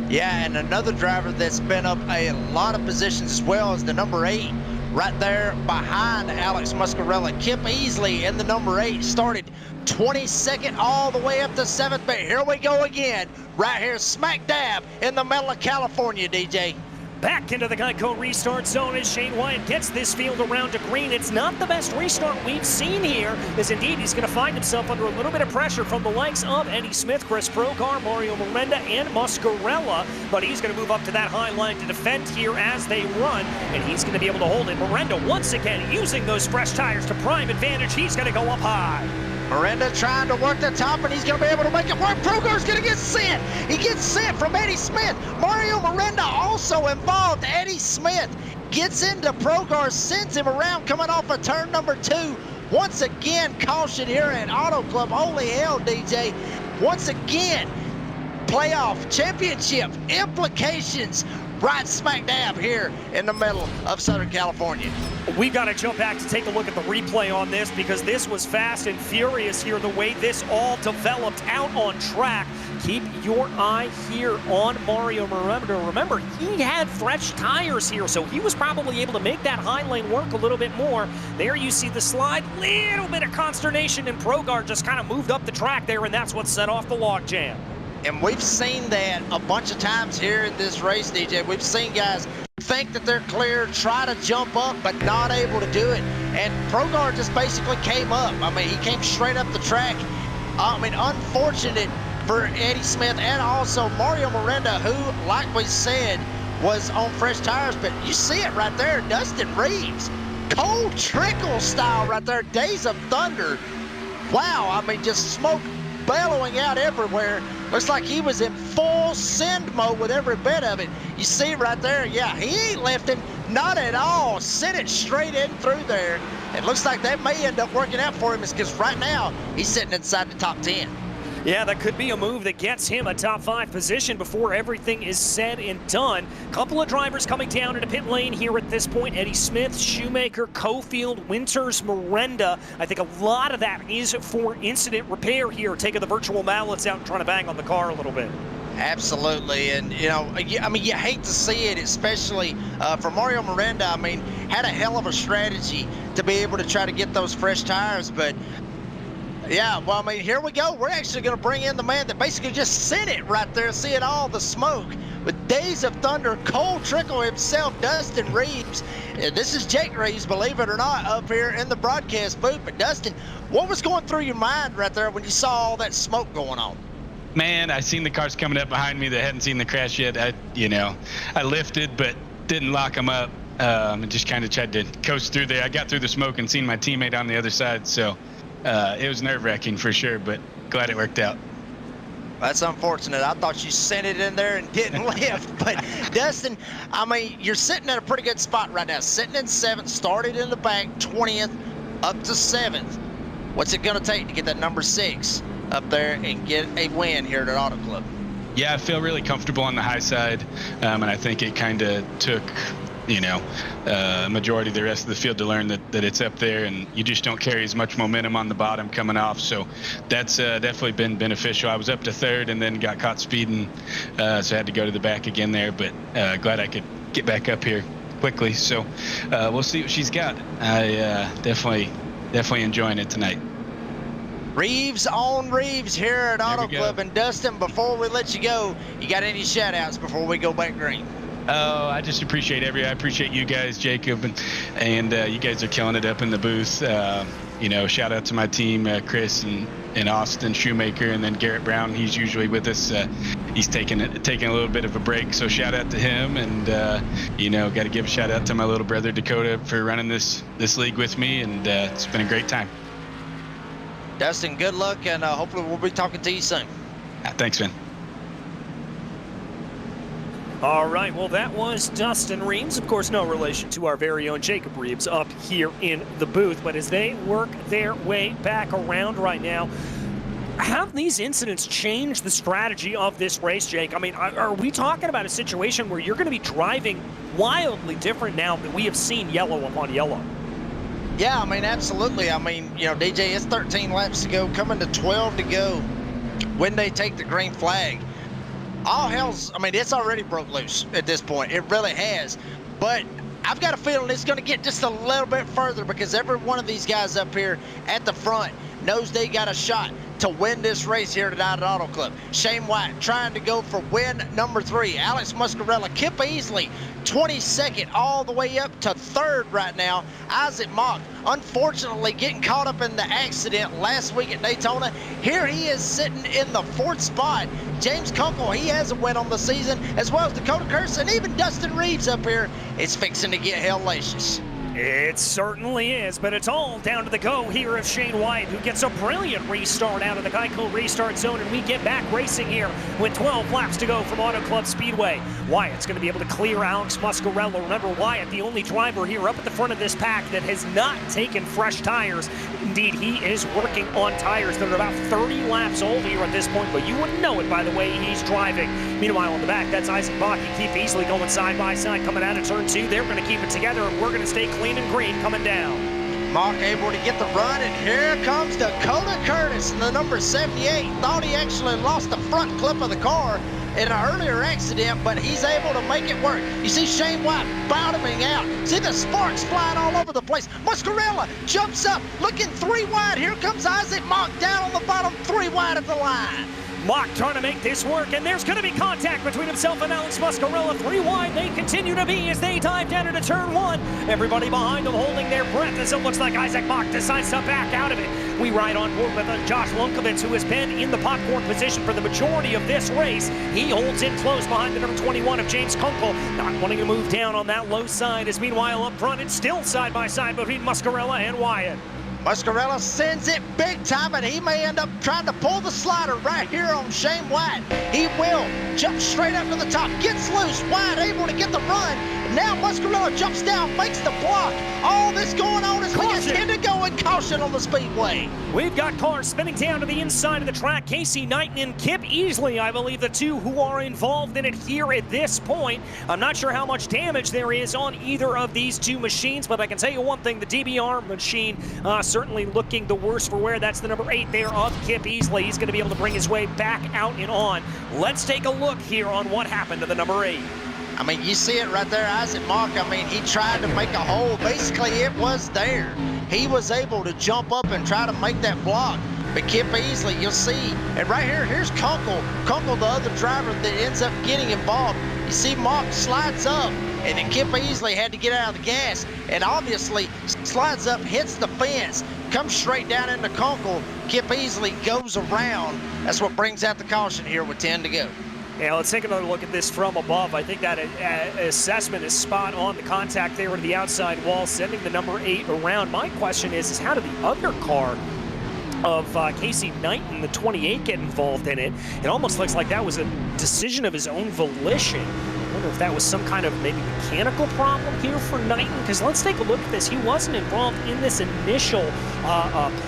Yeah, and another driver that's been up a lot of positions as well is the number 8. Right there behind Alex Muscarella. Kip Easley in the number 8 started 22nd all the way up to 7th, but here we go again. Right here, smack dab in the middle of California, DJ. Back into the Geico restart zone as Shane Wyatt gets this field around to green. It's not the best restart we've seen here, as indeed he's going to find himself under a little bit of pressure from the likes of Eddie Smith, Chris Procar, Mario Miranda, and Muscarella. But he's going to move up to that high line to defend here as they run, and he's going to be able to hold it. Miranda once again using those fresh tires to prime advantage. He's going to go up high. Miranda trying to work the top, and he's going to be able to make it work. Progar's going to get sent. He gets sent from Eddie Smith. Mario Miranda also involved. Eddie Smith gets into Progar, sends him around coming off of turn number 2. Once again, caution here at Auto Club. Holy hell, DJ. Once again, playoff championship implications right smack dab here in the middle of Southern California. We got to jump back to take a look at the replay on this, because this was fast and furious here, the way this all developed out on track. Keep your eye here on Mario Miranda. Remember, he had fresh tires here, so he was probably able to make that high lane work a little bit more. There you see the slide, little bit of consternation, and Progar just kind of moved up the track there, and that's what set off the logjam. And we've seen that a bunch of times here in this race, DJ. We've seen guys think that they're clear, try to jump up, but not able to do it. And Progar just basically came up. I mean, he came straight up the track. I mean, unfortunate for Eddie Smith and also Mario Miranda, who, like we said, was on fresh tires. But you see it right there, Dustin Reeves. Cold trickle style right there, Days of Thunder. Wow, I mean, just smoke bellowing out everywhere. Looks like he was in full send mode with every bit of it. You see right there, yeah, he ain't lifting, not at all. Sent it straight in through there. It looks like that may end up working out for him, because right now he's sitting inside the top 10. Yeah, that could be a move that gets him a top 5 position before everything is said and done. Couple of drivers coming down into pit lane here at this point. Eddie Smith, Shoemaker, Cofield, Winters, Miranda. I think a lot of that is for incident repair here, taking the virtual mallets out and trying to bang on the car a little bit. Absolutely, and you know, I mean, you hate to see it, especially for Mario Miranda. I mean, had a hell of a strategy to be able to try to get those fresh tires, but yeah, well, I mean, here we go. We're actually going to bring in the man that basically just sent it right there, seeing all the smoke. With Days of Thunder, Cold Trickle himself, Dustin Reeves. And this is Jake Reeves, believe it or not, up here in the broadcast booth. But Dustin, what was going through your mind right there when you saw all that smoke going on? Man, I seen the cars coming up behind me that hadn't seen the crash yet. I lifted, but didn't lock them up. And just kind of tried to coast through there. I got through the smoke and seen my teammate on the other side. So it was nerve-wracking for sure, but glad it worked out. That's unfortunate. I thought you sent it in there and didn't lift. But Dustin, I mean, you're sitting at a pretty good spot right now. Sitting in 7th, started in the back, 20th, up to 7th. What's it going to take to get that number 6 up there and get a win here at Auto Club? Yeah, I feel really comfortable on the high side, and I think it kind of took, majority of the rest of the field to learn that it's up there, and you just don't carry as much momentum on the bottom coming off. So that's definitely been beneficial. I was up to 3rd and then got caught speeding, so I had to go to the back again there, but glad I could get back up here quickly. So we'll see what she's got. I definitely enjoying it tonight. Reeves on Reeves here at Auto Club. And Dustin, before we let you go, you got any shout outs before we go back green? Oh, I just appreciate I appreciate you guys, Jacob, and you guys are killing it up in the booth. Shout out to my team, Chris and Austin Shoemaker, and then Garrett Brown. He's usually with us. He's taking a little bit of a break, so shout out to him. And got to give a shout out to my little brother Dakota for running this league with me, and it's been a great time. Dustin, good luck, and hopefully we'll be talking to you soon. Thanks, Vin. All right, well, that was Dustin Reeves. Of course, no relation to our very own Jacob Reeves up here in the booth. But as they work their way back around right now, have these incidents changed the strategy of this race, Jake? I mean, are we talking about a situation where you're going to be driving wildly different now that we have seen yellow upon yellow? Yeah, I mean, absolutely. I mean, DJ, it's 13 laps to go, coming to 12 to go when they take the green flag. All hell's, I mean, it's already broke loose at this point. It really has. But I've got a feeling it's going to get just a little bit further, because every one of these guys up here at the front knows they got a shot to win this race here tonight at Auto Club. Shane White trying to go for win number 3. Alex Muscarella, Kip Easley, 22nd all the way up to 3rd right now. Isaac Mock, unfortunately getting caught up in the accident last week at Daytona. Here he is sitting in the 4th spot. James Kunkel, he has a win on the season, as well as Dakota Curtis, and even Dustin Reeves up here is fixing to get hellacious. It certainly is, but it's all down to the go here of Shane White, who gets a brilliant restart out of the Geico restart zone, and we get back racing here with 12 laps to go from Auto Club Speedway. Wyatt's going to be able to clear Alex Muscarella. Remember, Wyatt, the only driver here up at the front of this pack that has not taken fresh tires. Indeed, he is working on tires that are about 30 laps old here at this point, but you wouldn't know it by the way he's driving. Meanwhile, in the back, that's Isaac Bach and Keith Easley going side by side, coming out of turn 2. They're going to keep it together, and we're going to stay clean and green coming down. Mark able to get the run, and here comes Dakota Curtis in the number 78. Thought he actually lost the front clip of the car in an earlier accident, but he's able to make it work. You see Shane White bottoming out. See the sparks flying all over the place. Muscarella jumps up, looking 3 wide. Here comes Isaac Mock down on the bottom, 3 wide of the line. Mock trying to make this work, and there's going to be contact between himself and Alex Muscarella. 3 wide they continue to be as they dive down into turn 1. Everybody behind them holding their breath as it looks like Isaac Mock decides to back out of it. We ride on board with Josh Lunkovitz, who has been in the popcorn position for the majority of this race. He holds in close behind the number 21 of James Kunkel, not wanting to move down on that low side, as meanwhile up front it's still side by side between Muscarella and Wyatt. Muscarella sends it big time, and he may end up trying to pull the slider right here on Shane White. He will jump straight up to the top, gets loose, White able to get the run. Now Muscarella jumps down, makes the block. All this going on as we get 10 to go, and caution on the speedway. We've got cars spinning down to the inside of the track. Casey Knighton and Kip Easley, I believe, the 2 who are involved in it here at this point. I'm not sure how much damage there is on either of these 2 machines, but I can tell you one thing, the DBR machine certainly looking the worst for wear. That's the number 8 there of Kip Easley. He's going to be able to bring his way back out and on. Let's take a look here on what happened to the number 8. I mean, you see it right there, Isaac Mock. I mean, he tried to make a hole. Basically, it was there. He was able to jump up and try to make that block. But Kip Easley, you'll see, and right here, here's Kunkel. Kunkel, the other driver that ends up getting involved. You see Mock slides up, and then Kip Easley had to get out of the gas, and obviously slides up, hits the fence. comes straight down into Kunkel. Kip Easley goes around. That's what brings out the caution here with 10 to go. Yeah, let's take another look at this from above. I think that assessment is spot on. The contact there to the outside wall, sending the number 8 around. My question is how did the other car of Casey Knighton, the 28, get involved in it? It almost looks like that was a decision of his own volition. I wonder if that was some kind of maybe mechanical problem here for Knighton, because let's take a look at this. He wasn't involved in this initial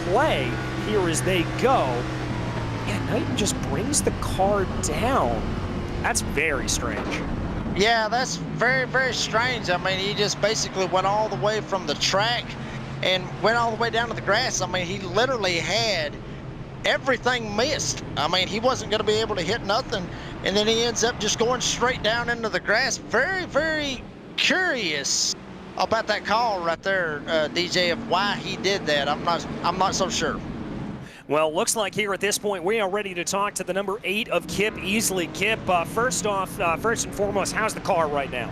play here as they go. Yeah, Knighton just brings the car down. That's very strange. Yeah, that's very, very strange. I mean, he just basically went all the way from the track and went all the way down to the grass. I mean, he literally had everything missed. I mean, he wasn't going to be able to hit nothing, and then he ends up just going straight down into the grass. Very, very curious about that call right there, DJ, of why he did that. I'm not so sure. Well, looks like here at this point we are ready to talk to the number 8 of Kip Easley. Kip, first and foremost, how's the car right now?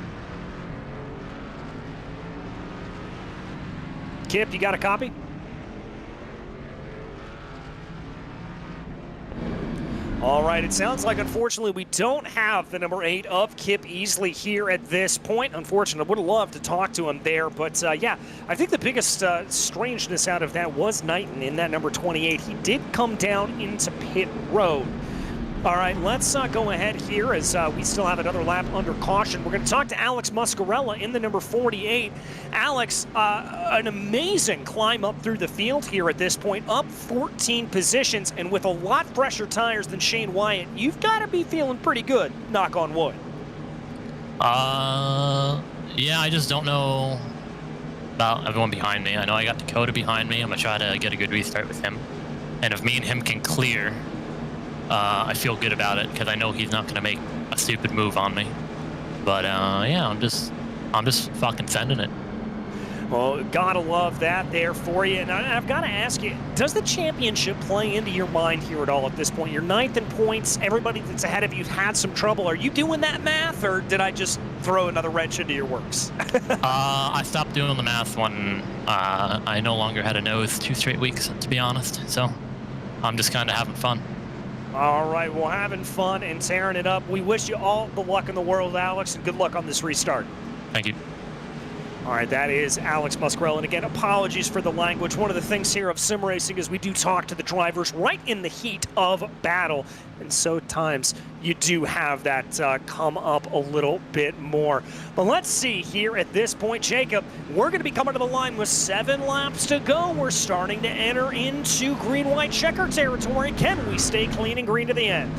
Kip, you got a copy? All right, it sounds like, unfortunately, we don't have the number 8 of Kip Easley here at this point. Unfortunately, I would have loved to talk to him there, but yeah, I think the biggest strangeness out of that was Knighton in that number 28. He did come down into pit road. All right, let's go ahead here as we still have another lap under caution. We're going to talk to Alex Muscarella in the number 48. Alex, an amazing climb up through the field here at this point, up 14 positions, and with a lot fresher tires than Shane Wyatt, you've got to be feeling pretty good, knock on wood. Yeah, I just don't know about everyone behind me. I know I got Dakota behind me. I'm going to try to get a good restart with him. And if me and him can clear, I feel good about it because I know he's not going to make a stupid move on me. But yeah, I'm just fucking sending it. Well, gotta love that there for you. And I've got to ask you, does the championship play into your mind here at all at this point? You're 9th in points. Everybody that's ahead of you've had some trouble. Are you doing that math, or did I just throw another wrench into your works? I stopped doing the math when I no longer had a nose 2 straight weeks, to be honest. So I'm just kind of having fun. All right, well, having fun and tearing it up. We wish you all the luck in the world, Alex, and good luck on this restart. Thank you. All right, that is Alex Muscarella. And again, apologies for the language. One of the things here of sim racing is we do talk to the drivers right in the heat of battle. And so at times you do have that come up a little bit more. But let's see here at this point, Jacob, we're going to be coming to the line with 7 laps to go. We're starting to enter into green-white checker territory. Can we stay clean and green to the end?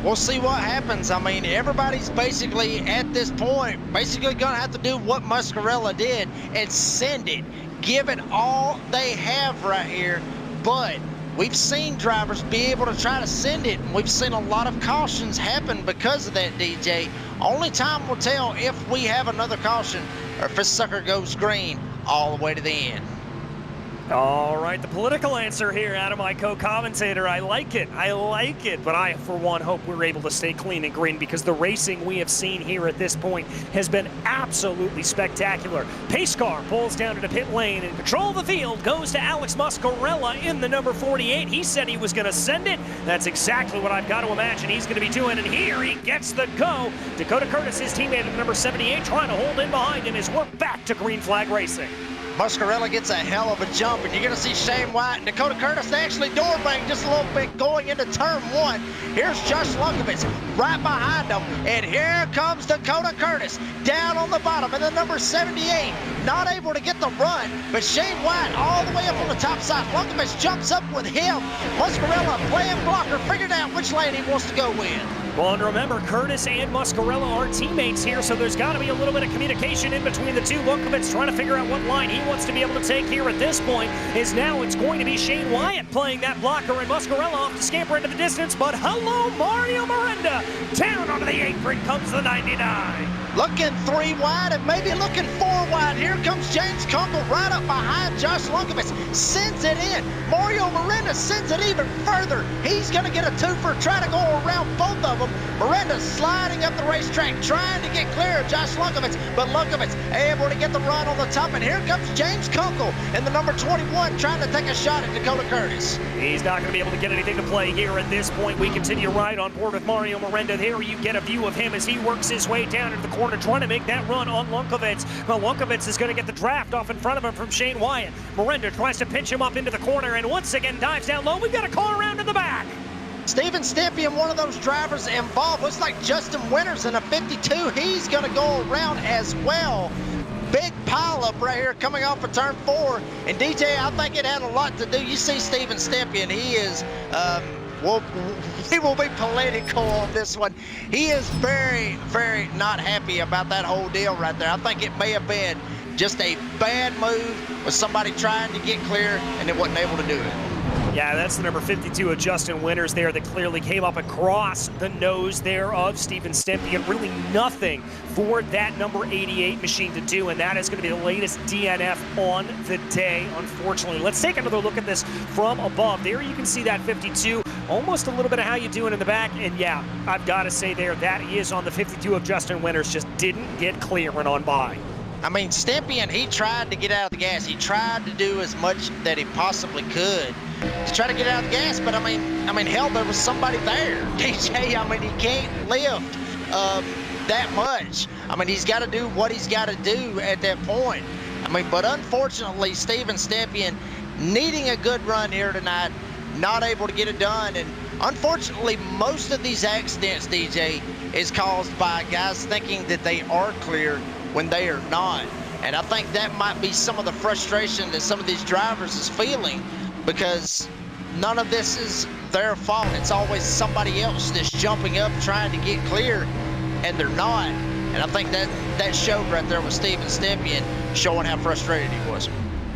We'll see what happens. I mean, everybody's basically at this point basically going to have to do what Muscarella did and send it. Give it all they have right here. But we've seen drivers be able to try to send it, and we've seen a lot of cautions happen because of that, DJ. Only time will tell if we have another caution or if this sucker goes green all the way to the end. All right, the political answer here out of my co-commentator. I like it, but I, for one, hope we're able to stay clean and green because the racing we have seen here at this point has been absolutely spectacular. Pace car pulls down to the pit lane, and control of the field goes to Alex Muscarella in the number 48. He said he was going to send it. That's exactly what I've got to imagine he's going to be doing, and here he gets the go. Dakota Curtis, his teammate at number 78, trying to hold in behind him as we're back to green flag racing. Muscarella gets a hell of a jump, and you're going to see Shane White and Dakota Curtis. They actually door bang just a little bit going into turn 1. Here's Josh Lunkovitz right behind them, and here comes Dakota Curtis down on the bottom, and then number 78 not able to get the run, but Shane White all the way up on the top side. Lunkovitz jumps up with him. Muscarella playing blocker, figured out which lane he wants to go with. Well, and remember, Curtis and Muscarella are teammates here, so there's got to be a little bit of communication in between the two. Lunkovitz trying to figure out what line he wants to be able to take here at this point. Is now it's going to be Shane Wyatt playing that blocker, and Muscarella off to scamper into the distance, but hello, Mario Miranda. Down onto the apron comes the 99. Looking 3 wide and maybe looking 4 wide. Here comes James Kunkel right up behind Josh Lunkovitz. Sends it in. Mario Miranda sends it even further. He's going to get a 2 for try to go around both of them. them. Miranda sliding up the racetrack, trying to get clear of Josh Lunkovitz, but Lunkovitz able to get the run on the top, and here comes James Kunkel in the number 21, trying to take a shot at Dakota Curtis. He's not going to be able to get anything to play here at this point. We continue right on board with Mario Miranda. There you get a view of him as he works his way down into the corner, trying to make that run on Lunkovitz. Well, Lunkovitz is going to get the draft off in front of him from Shane Wyatt. Miranda tries to pinch him up into the corner and once again dives down low. We've got a car around in the back. Steven Stempien, one of those drivers involved. Looks like Justin Winters in a 52. He's going to go around as well. Big pileup right here coming off of turn 4. And DJ, I think it had a lot to do. You see Steven Stempien, he is, he will be political on this one. He is very, very not happy about that whole deal right there. I think it may have been just a bad move with somebody trying to get clear and it wasn't able to do it. Yeah, that's the number 52 of Justin Winters there that clearly came up across the nose there of Steven Stempien. Really nothing for that number 88 machine to do, and that is going to be the latest DNF on the day, unfortunately. Let's take another look at this from above. There you can see that 52, almost a little bit of how you doing in the back, and yeah, I've got to say there, that is on the 52 of Justin Winters, just didn't get clearing on by. I mean, Stempien, he tried to get out of the gas. He tried to do as much that he possibly could to try to get out of the gas, but I mean, hell, there was somebody there. DJ, I mean, he can't lift that much. I mean, he's got to do what he's got to do at that point. I mean, but unfortunately, Steven Stempien needing a good run here tonight, not able to get it done, and unfortunately, most of these accidents, DJ, is caused by guys thinking that they are clear when they are not. And I think that might be some of the frustration that some of these drivers is feeling, because none of this is their fault. It's always somebody else that's jumping up trying to get clear, and they're not. And I think that showed right there with Steven Stempien, showing how frustrated he was.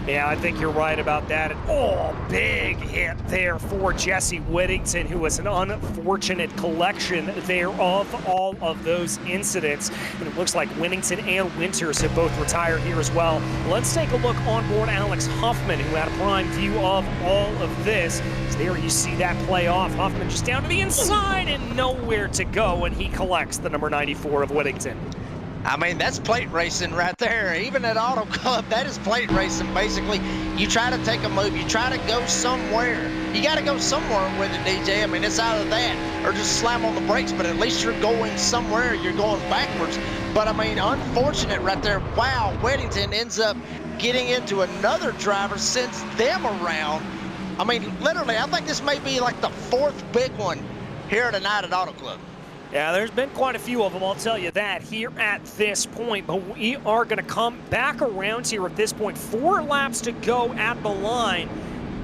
Yeah, I think you're right about that. And, oh, big hit there for Jesse Whittington, who was an unfortunate collection there of all of those incidents. And it looks like Whittington and Winters have both retired here as well. Let's take a look on board Alex Huffman, who had a prime view of all of this. So there you see that play off. Huffman just down to the inside and nowhere to go, and he collects the number 94 of Whittington. I mean, that's plate racing right there. Even at Auto Club, that is plate racing, basically. You try to take a move. You try to go somewhere. You got to go somewhere with it, DJ. I mean, it's either that or just slam on the brakes, but at least you're going somewhere. You're going backwards. But, I mean, unfortunate right there. Wow, Whittington ends up getting into another driver, sends them around. I mean, literally, I think this may be like the 4th big one here tonight at Auto Club. Yeah, there's been quite a few of them, I'll tell you that, here at this point. But we are going to come back around here at this point. 4 laps to go at the line.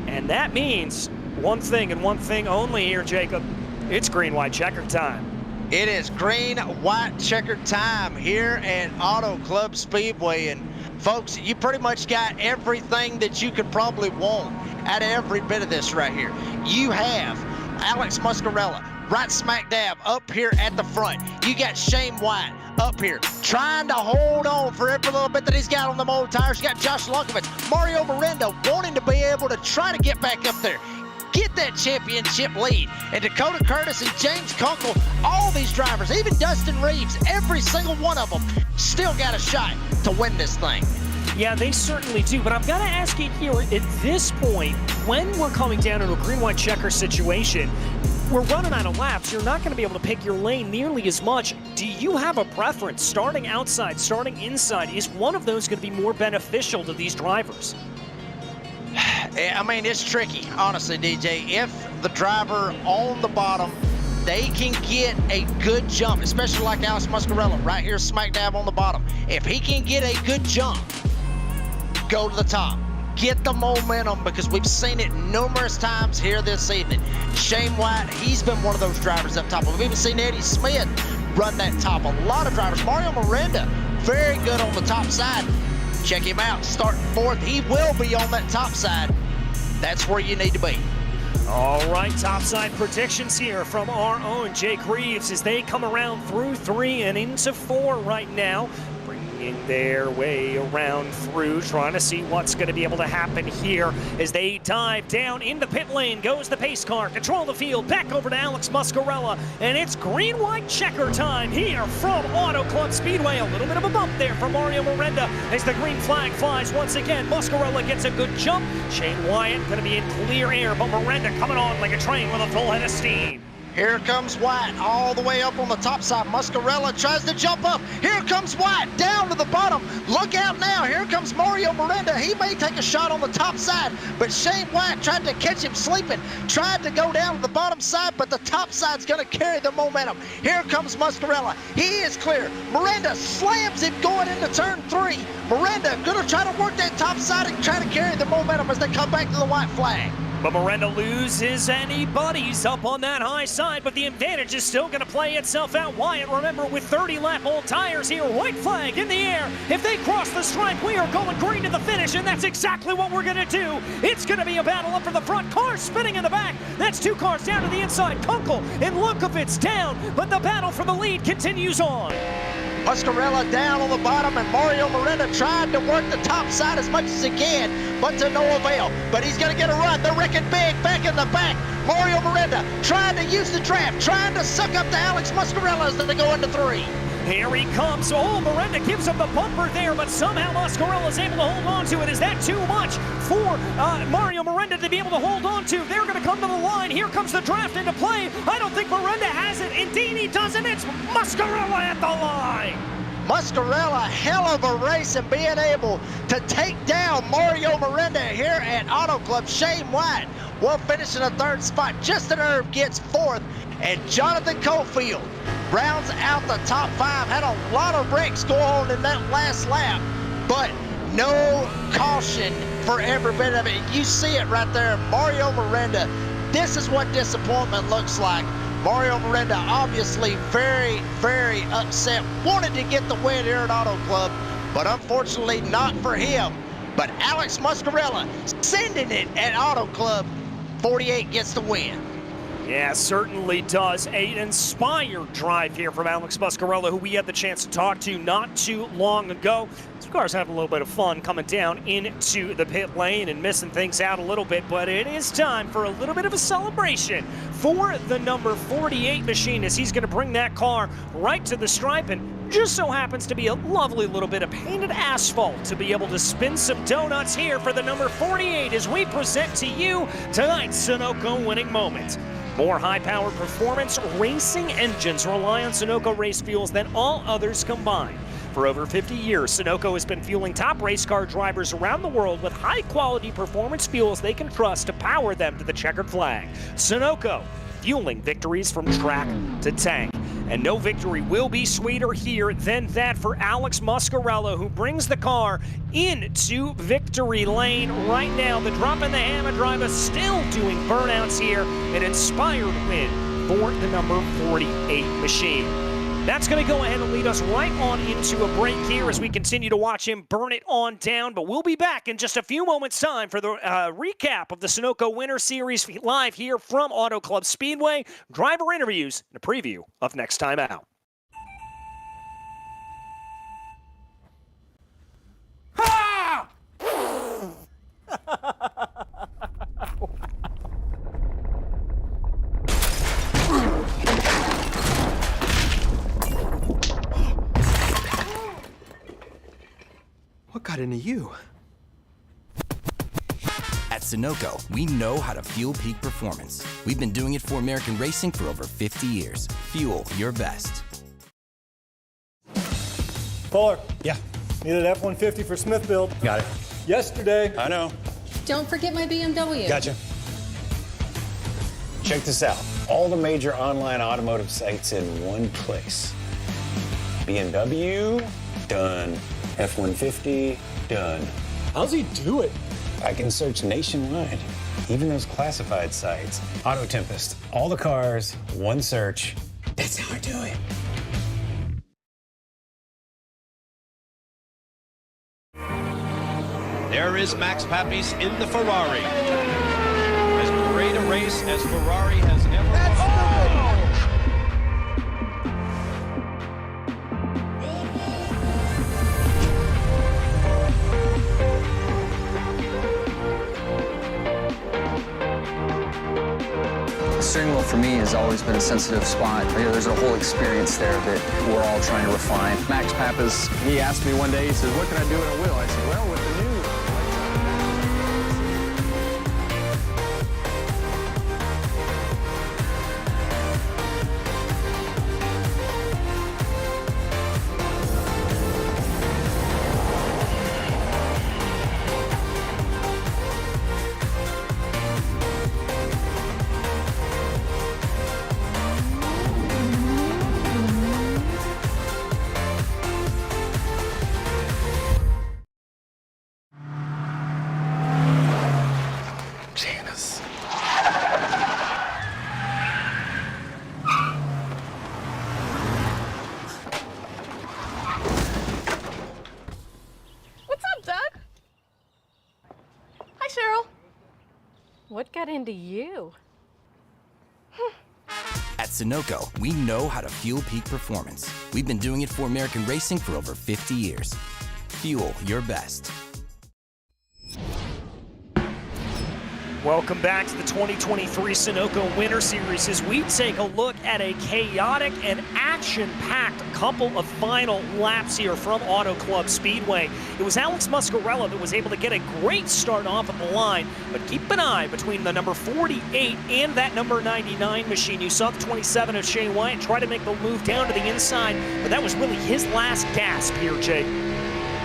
And that means one thing and one thing only here, Jacob. It's green, white, checker time. It is green, white, checker time here at Auto Club Speedway. And, folks, you pretty much got everything that you could probably want out of every bit of this right here. You have Alex Muscarella right smack dab up here at the front. You got Shane White up here trying to hold on for every little bit that he's got on the mold tires. You got Josh Lunkovitz, Mario Miranda wanting to be able to try to get back up there, get that championship lead. And Dakota Curtis and James Kunkel, all these drivers, even Dustin Reeves, every single one of them still got a shot to win this thing. Yeah, they certainly do, but I've got to ask you here, at this point, when we're coming down into a green-white checker situation, we're running out of laps. You're not going to be able to pick your lane nearly as much. Do you have a preference, starting outside, starting inside? Is one of those going to be more beneficial to these drivers? I mean, it's tricky, honestly, DJ. If the driver on the bottom, they can get a good jump, especially like Alex Muscarella right here smack dab on the bottom. If he can get a good jump, go to the top. Get the momentum, because we've seen it numerous times here this evening. Shane White, he's been one of those drivers up top. We've even seen Eddie Smith run that top. A lot of drivers. Mario Miranda, very good on the top side. Check him out, starting 4th. He will be on that top side. That's where you need to be. All right, topside predictions here from our own Jake Reeves as they come around through 3 and into 4 right now. Bringing making their way around through, trying to see what's going to be able to happen here as they dive down in the pit lane. Goes the pace car, control the field, back over to Alex Muscarella, and it's green-white checker time here from Auto Club Speedway. A little bit of a bump there for Mario Miranda as the green flag flies once again. Muscarella gets a good jump. Shane Wyatt going to be in clear air, but Miranda coming on like a train with a full head of steam. Here comes White all the way up on the top side. Muscarella tries to jump up. Here comes White down to the bottom. Look out now. Here comes Mario Miranda. He may take a shot on the top side, but Shane White tried to catch him sleeping. Tried to go down to the bottom side, but the top side's going to carry the momentum. Here comes Muscarella. He is clear. Miranda slams him going into turn 3. Miranda going to try to work that top side and try to carry the momentum as they come back to the white flag. But Miranda loses and he buddies up on that high side, but the advantage is still going to play itself out. Wyatt, remember, with 30-lap old tires here, white flag in the air. If they cross the stripe, we are going green to the finish, and that's exactly what we're going to do. It's going to be a battle up for the front. Cars spinning in the back. That's 2 cars down to the inside. Kunkel and Lukovitz down, but the battle for the lead continues on. Muscarella down on the bottom, and Mario Miranda tried to work the top side as much as he can, but to no avail. But he's going to get a run. They're wrecking big back in the back. Mario Miranda trying to use the draft, trying to suck up to Alex Muscarella as they go into 3. Here he comes. Oh, Miranda gives him the bumper there, but somehow Muscarella is able to hold on to it. Is that too much for Mario Miranda to be able to hold on to? They're going to come to the line. Here comes the draft into play. I don't think Miranda has it. Indeed, he doesn't. It's Muscarella at the line. Muscarella, hell of a race, and being able to take down Mario Miranda here at Auto Club. Shane White will finish in the 3rd spot. Justin Erb gets 4th, and Jonathan Cofield rounds out the top 5. Had a lot of wrecks go on in that last lap, but no caution for every bit of it. You see it right there, Mario Miranda. This is what disappointment looks like. Mario Miranda obviously very, very upset. Wanted to get the win here at Auto Club, but unfortunately not for him. But Alex Muscarella sending it at Auto Club. 48 gets the win. Yeah, certainly does. An inspired drive here from Alex Muscarella, who we had the chance to talk to not too long ago. These cars having a little bit of fun coming down into the pit lane and missing things out a little bit, but it is time for a little bit of a celebration for the number 48 machine as he's going to bring that car right to the stripe, and just so happens to be a lovely little bit of painted asphalt to be able to spin some donuts here for the number 48 as we present to you tonight's Sunoco winning moment. More high-powered performance racing engines rely on Sunoco race fuels than all others combined. For over 50 years, Sunoco has been fueling top race car drivers around the world with high-quality performance fuels they can trust to power them to the checkered flag. Sunoco, fueling victories from track to tank. And no victory will be sweeter here than that for Alex Muscarella, who brings the car into victory lane right now. The drop in the hammer driver still doing burnouts here. An inspired win for the number 48 machine. That's going to go ahead and lead us right on into a break here as we continue to watch him burn it on down. But we'll be back in just a few moments' time for the recap of the Sunoco Winter Series live here from Auto Club Speedway, driver interviews, and a preview of next time out. Ha! What got into you? At Sunoco, we know how to fuel peak performance. We've been doing it for American racing for over 50 years. Fuel your best. Fuller. Yeah. Needed F-150 for Smith build. Got it. Yesterday. I know. Don't forget my BMW. Gotcha. Check this out. All the major online automotive sites in one place. BMW, done. F-150, done. How's he do it? I can search nationwide, even those classified sites. Auto Tempest, all the cars, one search. That's how I do it. There is Max Papis in the Ferrari. As great a race as Ferrari has ever won. always been a sensitive spot. You know, there's a whole experience there that we're all trying to refine. Max Pappas, he asked me one day, he says, what can I do at a wheel? I said, well, with the new... Janice. What's up, Doug? Hi, Cheryl. What got into you? At Sunoco, we know how to fuel peak performance. We've been doing it for American racing for over 50 years. Fuel your best. Welcome back to the 2023 Sunoco Winter Series as we take a look at a chaotic and action-packed couple of final laps here from Auto Club Speedway. It was Alex Muscarella that was able to get a great start off of the line, but keep an eye between the number 48 and that number 99 machine. You saw the 27 of Shane Wyatt try to make the move down to the inside, but that was really his last gasp here, Jake.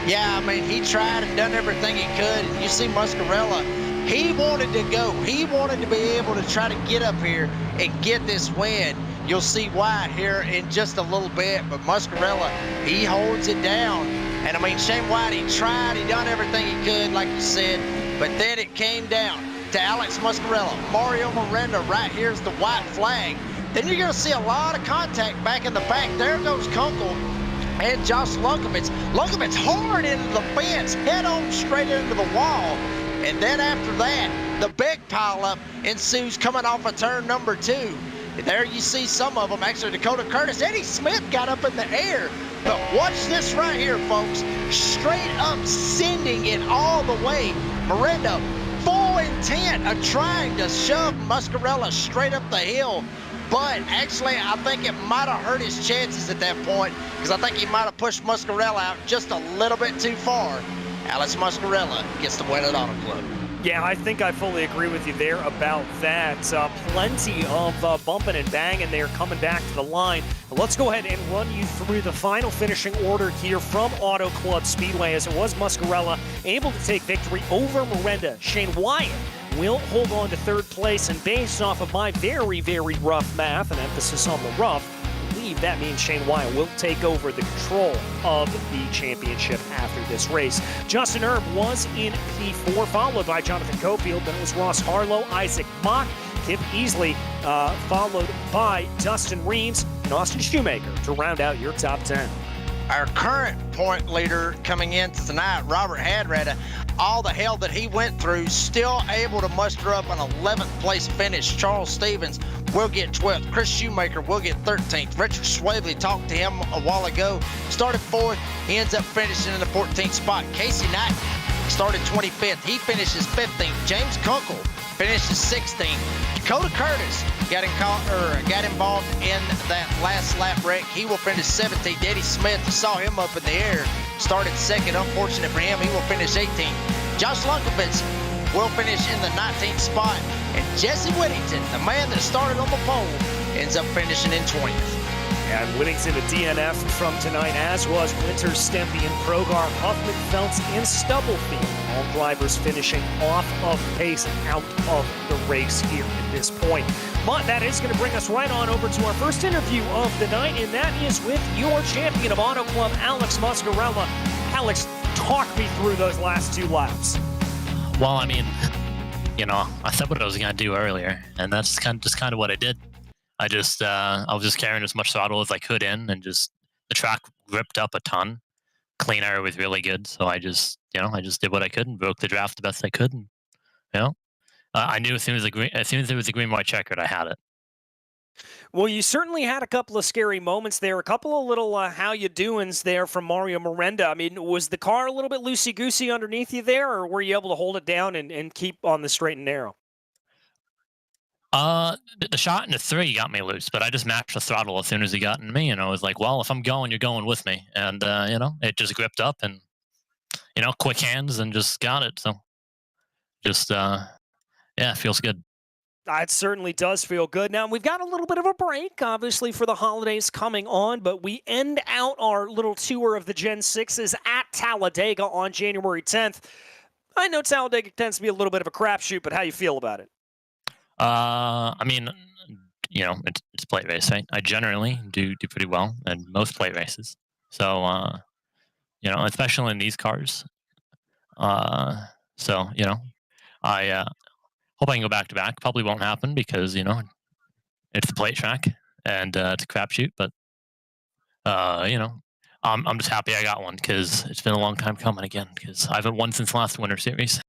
Yeah, I mean, he tried and done everything he could, and you see Muscarella, he wanted to go. He wanted to be able to try to get up here and get this win. You'll see why here in just a little bit, but Muscarella, he holds it down. And I mean, Shane White, he tried, he done everything he could, like you said, but then it came down to Alex Muscarella. Mario Miranda right here's the white flag. Then you're gonna see a lot of contact back in the back. There goes Kunkel and Josh Lunkovich. Lunkovich hard into the fence, head on straight into the wall. And then after that, the big pileup ensues coming off of turn number 2. And there you see some of them. Actually, Dakota Curtis, Eddie Smith got up in the air. But watch this right here, folks. Straight up sending it all the way. Miranda, full intent of trying to shove Muscarella straight up the hill. But actually, I think it might have hurt his chances at that point because I think he might have pushed Muscarella out just a little bit too far. Alex Muscarella gets the win at Auto Club. Yeah, I think I fully agree with you there about that. Plenty of bumping and banging there coming back to the line. But let's go ahead and run you through the final finishing order here from Auto Club Speedway, as it was Muscarella able to take victory over Miranda. Shane Wyatt will hold on to third place, and based off of my very, very rough math, and emphasis on the rough, I believe that means Shane Wyatt will take over the control of the championship after this race. Justin Erb was in P4, followed by Jonathan Cofield. Then it was Ross Harlow, Isaac Mock, Kip Easley, followed by Dustin Reeves and Austin Shoemaker to round out your top 10. Our current point leader coming into tonight, Robert Hadrada, all the hell that he went through, still able to muster up an 11th place finish. Charles Stevens will get 12th. Chris Shoemaker will get 13th. Richard Swavely, talked to him a while ago, started 4th. He ends up finishing in the 14th spot. Casey Knight started 25th. He finishes 15th. James Kunkel finishes 16th. Dakota Curtis got involved in that last lap wreck. He will finish 17th. Eddie Smith, you saw him up in the air, started second. Unfortunate for him, he will finish 18th. Josh Lunkovich will finish in the 19th spot. And Jesse Whittington, the man that started on the pole, ends up finishing in 20th. And Whittington a DNF from tonight, as was Winter, Stempy, and Progar, Huffman, Feltz, and Stubblefield. All drivers finishing off of pace and out of the race here at this point. But that is going to bring us right on over to our first interview of the night, and that is with your champion of Auto Club, Alex Muscarella. Alex, talk me through those last 2 laps. Well, I mean, you know, I said what I was going to do earlier, and that's kind of what I did. I was just carrying as much throttle as I could in, and just the track ripped up a ton. Clean air was really good, so I just did what I could and broke the draft the best I could. And, I knew as soon as it was a green-white checkered, I had it. Well, you certainly had a couple of scary moments there, a couple of little how you doings there from Mario Miranda. I mean, was the car a little bit loosey-goosey underneath you there, or were you able to hold it down and keep on the straight and narrow? The shot in the 3 got me loose, but I just matched the throttle as soon as he got in me, and I was like, well, if I'm going, you're going with me. And, it just gripped up and, quick hands and just got it. So just, yeah, it feels good. It certainly does feel good. Now, we've got a little bit of a break, obviously, for the holidays coming on, but we end out our little tour of the Gen 6s at Talladega on January 10th. I know Talladega tends to be a little bit of a crapshoot, but how you feel about it? I mean, it's plate race, right? I generally do pretty well in most plate races. So, especially in these cars. So, I hope I can go back to back. Probably won't happen because, it's the plate track and it's a crapshoot. But, I'm just happy I got one because it's been a long time coming again because I haven't won since last Winter Series.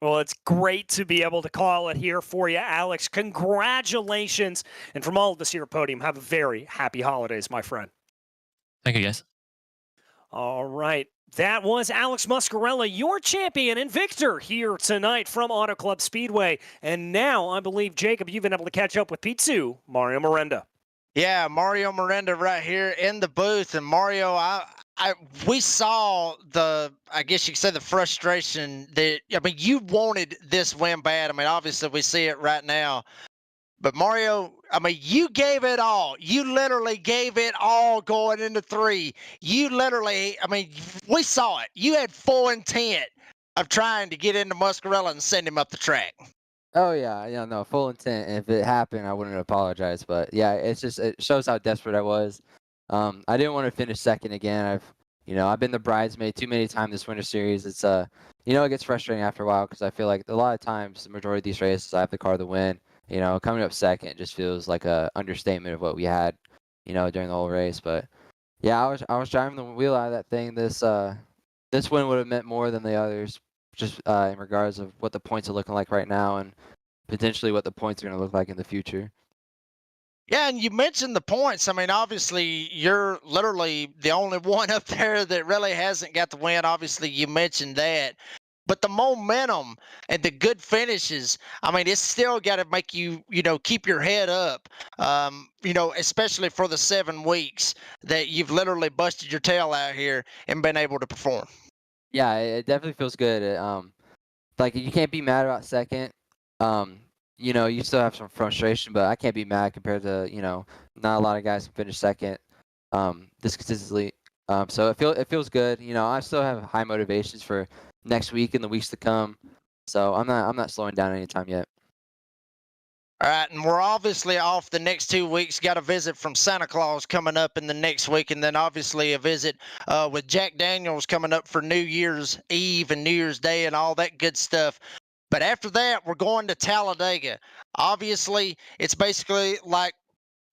Well, it's great to be able to call it here for you, Alex. Congratulations. And from all of us here at Podium, have a very happy holidays, my friend. Thank you, guys. All right. That was Alex Muscarella, your champion and victor here tonight from Auto Club Speedway. And now, I believe, Jacob, you've been able to catch up with P2, Mario Miranda. Yeah, Mario Miranda right here in the booth. And Mario, we saw I guess you could say the frustration that, I mean, you wanted this win bad. I mean, obviously we see it right now. But Mario, I mean, you gave it all. You literally gave it all going into 3. You literally, I mean, we saw it. You had full intent of trying to get into Muscarella and send him up the track. Oh yeah, no, full intent. If it happened, I wouldn't apologize. But yeah, it shows how desperate I was. I didn't want to finish second again. I've been the bridesmaid too many times this Winter Series. It's it gets frustrating after a while because I feel like a lot of times, the majority of these races, I have the car to win. Coming up second just feels like a understatement of what we had, during the whole race. But yeah, I was driving the wheel out of that thing. This win would have meant more than the others, just in regards of what the points are looking like right now and potentially what the points are going to look like in the future. Yeah, and you mentioned the points. I mean, obviously, you're literally the only one up there that really hasn't got the win. Obviously, you mentioned that. But the momentum and the good finishes, I mean, it's still got to make you, keep your head up, especially for the 7 weeks that you've literally busted your tail out here and been able to perform. Yeah, it definitely feels good. Like, you can't be mad about second. You still have some frustration, but I can't be mad compared to, not a lot of guys can finish second this consistently. So it feels good. I still have high motivations for next week and the weeks to come. So I'm not slowing down anytime yet. All right, and we're obviously off the next 2 weeks. Got a visit from Santa Claus coming up in the next week, and then obviously a visit with Jack Daniels coming up for New Year's Eve and New Year's Day and all that good stuff. But after that, we're going to Talladega. Obviously, it's basically like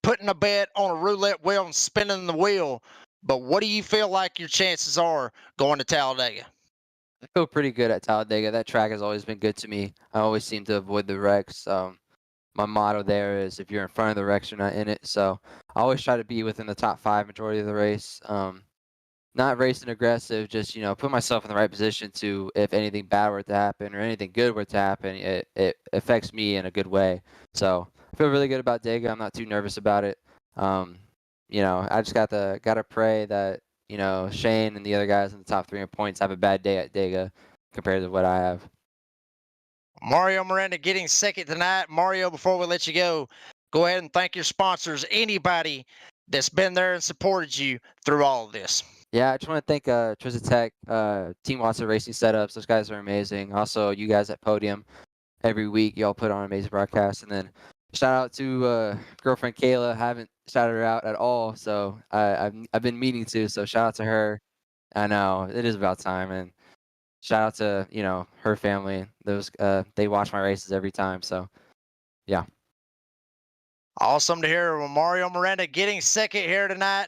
putting a bet on a roulette wheel and spinning the wheel. But what do you feel like your chances are going to Talladega? I feel pretty good at Talladega. That track has always been good to me. I always seem to avoid the wrecks. My motto there is if you're in front of the wrecks, you're not in it. So I always try to be within the top 5 majority of the race. Not racing aggressive, just, put myself in the right position to, if anything bad were to happen or anything good were to happen, it affects me in a good way. So I feel really good about Dega. I'm not too nervous about it. I just gotta pray that, Shane and the other guys in the top 3 in points have a bad day at Dega compared to what I have. Mario Miranda getting second tonight. Mario, before we let you go ahead and thank your sponsors, anybody that's been there and supported you through all of this. Yeah, I just want to thank Trizza Tech, Team Watson Racing Setups. Those guys are amazing. Also, you guys at Podium every week. Y'all put on amazing broadcasts. And then shout out to girlfriend Kayla. Haven't shouted her out at all, so I've been meaning to. So shout out to her. I know it is about time. And shout out to her family. Those they watch my races every time. So yeah. Awesome to hear. Mario Miranda getting second here tonight.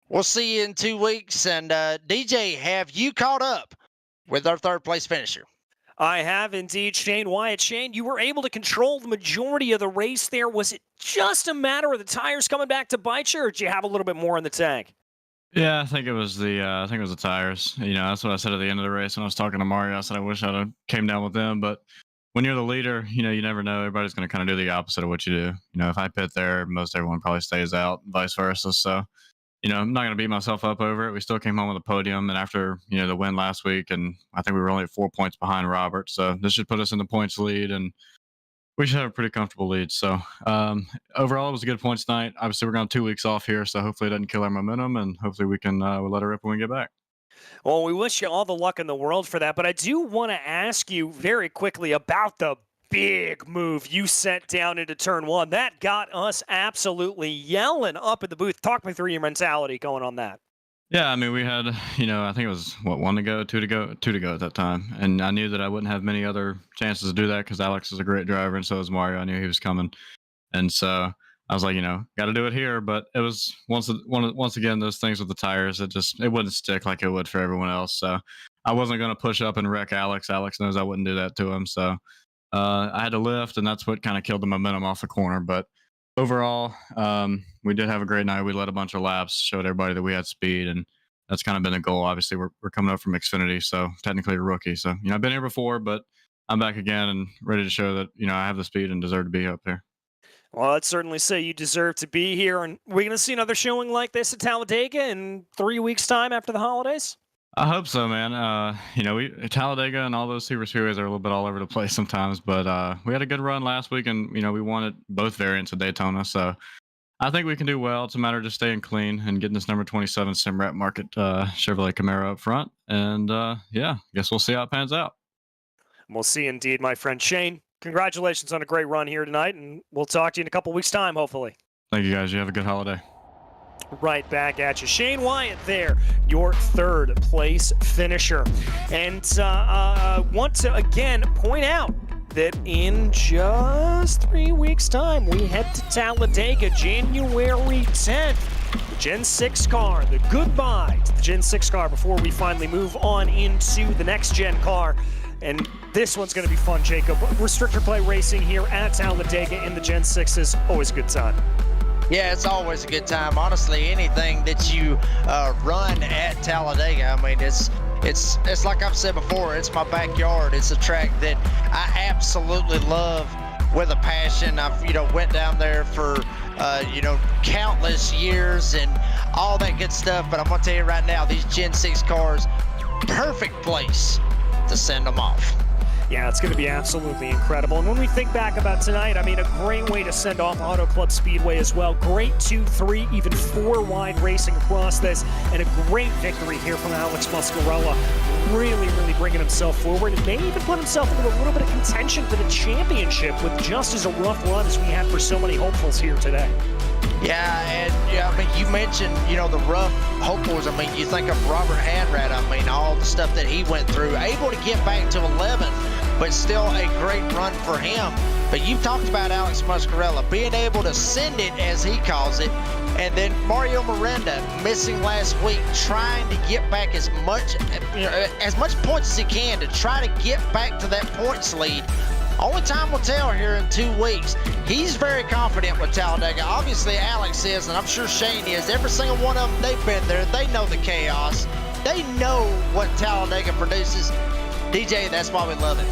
We'll see you in 2 weeks. And DJ, have you caught up with our 3rd place finisher? I have indeed, Shane Wyatt. Shane, you were able to control the majority of the race there. Was it just a matter of the tires coming back to bite you, or did you have a little bit more in the tank? Yeah, I think it was the tires. That's what I said at the end of the race when I was talking to Mario. I said I wish I'd have came down with them, but when you're the leader, you never know. Everybody's going to kind of do the opposite of what you do. If I pit there, most everyone probably stays out, vice versa. So, I'm not going to beat myself up over it. We still came home with a podium, and after the win last week, and I think we were only at 4 points behind Robert. So this should put us in the points lead, and we should have a pretty comfortable lead. So overall, it was a good points night. Obviously, we're going 2 weeks off here, so hopefully it doesn't kill our momentum, and hopefully we can we'll let it rip when we get back. Well, we wish you all the luck in the world for that, but I do want to ask you very quickly about the big move you sent down into turn one. That got us absolutely yelling up in the booth. Talk me through your mentality going on that. Yeah, I mean, we had, I think it was, one to go, two to go at that time. And I knew that I wouldn't have many other chances to do that because Alex is a great driver and so is Mario. I knew he was coming. And so I was like, got to do it here. But it was, once again, those things with the tires, it wouldn't stick like it would for everyone else. So I wasn't going to push up and wreck Alex. Alex knows I wouldn't do that to him. So I had to lift, and that's what kind of killed the momentum off the corner. But overall, we did have a great night. We led a bunch of laps, showed everybody that we had speed, and that's kind of been the goal. Obviously, we're coming up from Xfinity, so technically a rookie. So, I've been here before, but I'm back again and ready to show that, I have the speed and deserve to be up here. Well, I'd certainly say you deserve to be here. And we're going to see another showing like this at Talladega in 3 weeks' time after the holidays? I hope so, man. Talladega and all those super speedways are a little bit all over the place sometimes, but we had a good run last week, and we won at both variants of Daytona. So I think we can do well. It's a matter of just staying clean and getting this number 27 Simrat Market Chevrolet Camaro up front. And guess we'll see how it pans out. We'll see indeed, my friend Shane. Congratulations on a great run here tonight, and we'll talk to you in a couple weeks' time, hopefully. Thank you, guys. You have a good holiday. Right back at you. Shane Wyatt there, your third place finisher. And want to again point out that in just 3 weeks' time, we head to Talladega, January 10th. The Gen 6 car, the goodbye to the Gen 6 car before we finally move on into the next Gen car. And this one's going to be fun, Jacob. Restrictor play racing here at Talladega in the Gen 6 always a good time. Yeah, it's always a good time. Honestly, anything that you run at Talladega, I mean, it's like I've said before, it's my backyard. It's a track that I absolutely love with a passion. I've went down there for countless years and all that good stuff. But I'm gonna tell you right now, these Gen 6 cars, perfect place to send them off. Yeah, it's going to be absolutely incredible. And when we think back about tonight, I mean, a great way to send off Auto Club Speedway as well. Great 2, 3, even 4 wide racing across this, and a great victory here from Alex Muscarella. Really, really bringing himself forward, and may even put himself into a little bit of contention for the championship with just as a rough run as we had for so many hopefuls here today. Yeah, and I mean, you mentioned, the rough hopefuls. I mean, you think of Robert Hanrat, I mean, all the stuff that he went through, able to get back to 11th, but still a great run for him. But you've talked about Alex Muscarella being able to send it, as he calls it, and then Mario Miranda missing last week, trying to get back as much points as he can to try to get back to that points lead. Only time will tell here in 2 weeks. He's very confident with Talladega. Obviously, Alex is, and I'm sure Shane is. Every single one of them, they've been there. They know the chaos. They know what Talladega produces. DJ, that's why we love it.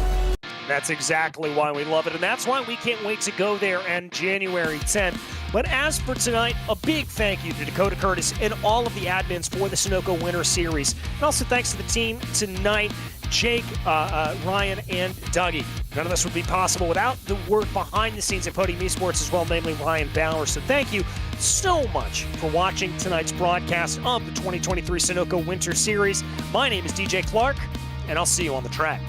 That's exactly why we love it, and that's why we can't wait to go there on January 10th. But as for tonight, a big thank you to Dakota Curtis and all of the admins for the Sunoco Winter Series. And also thanks to the team tonight, Jake, Ryan, and Dougie. None of this would be possible without the work behind the scenes at Podium Esports as well, namely Ryan Bauer. So thank you so much for watching tonight's broadcast of the 2023 Sunoco Winter Series. My name is DJ Clark, and I'll see you on the track.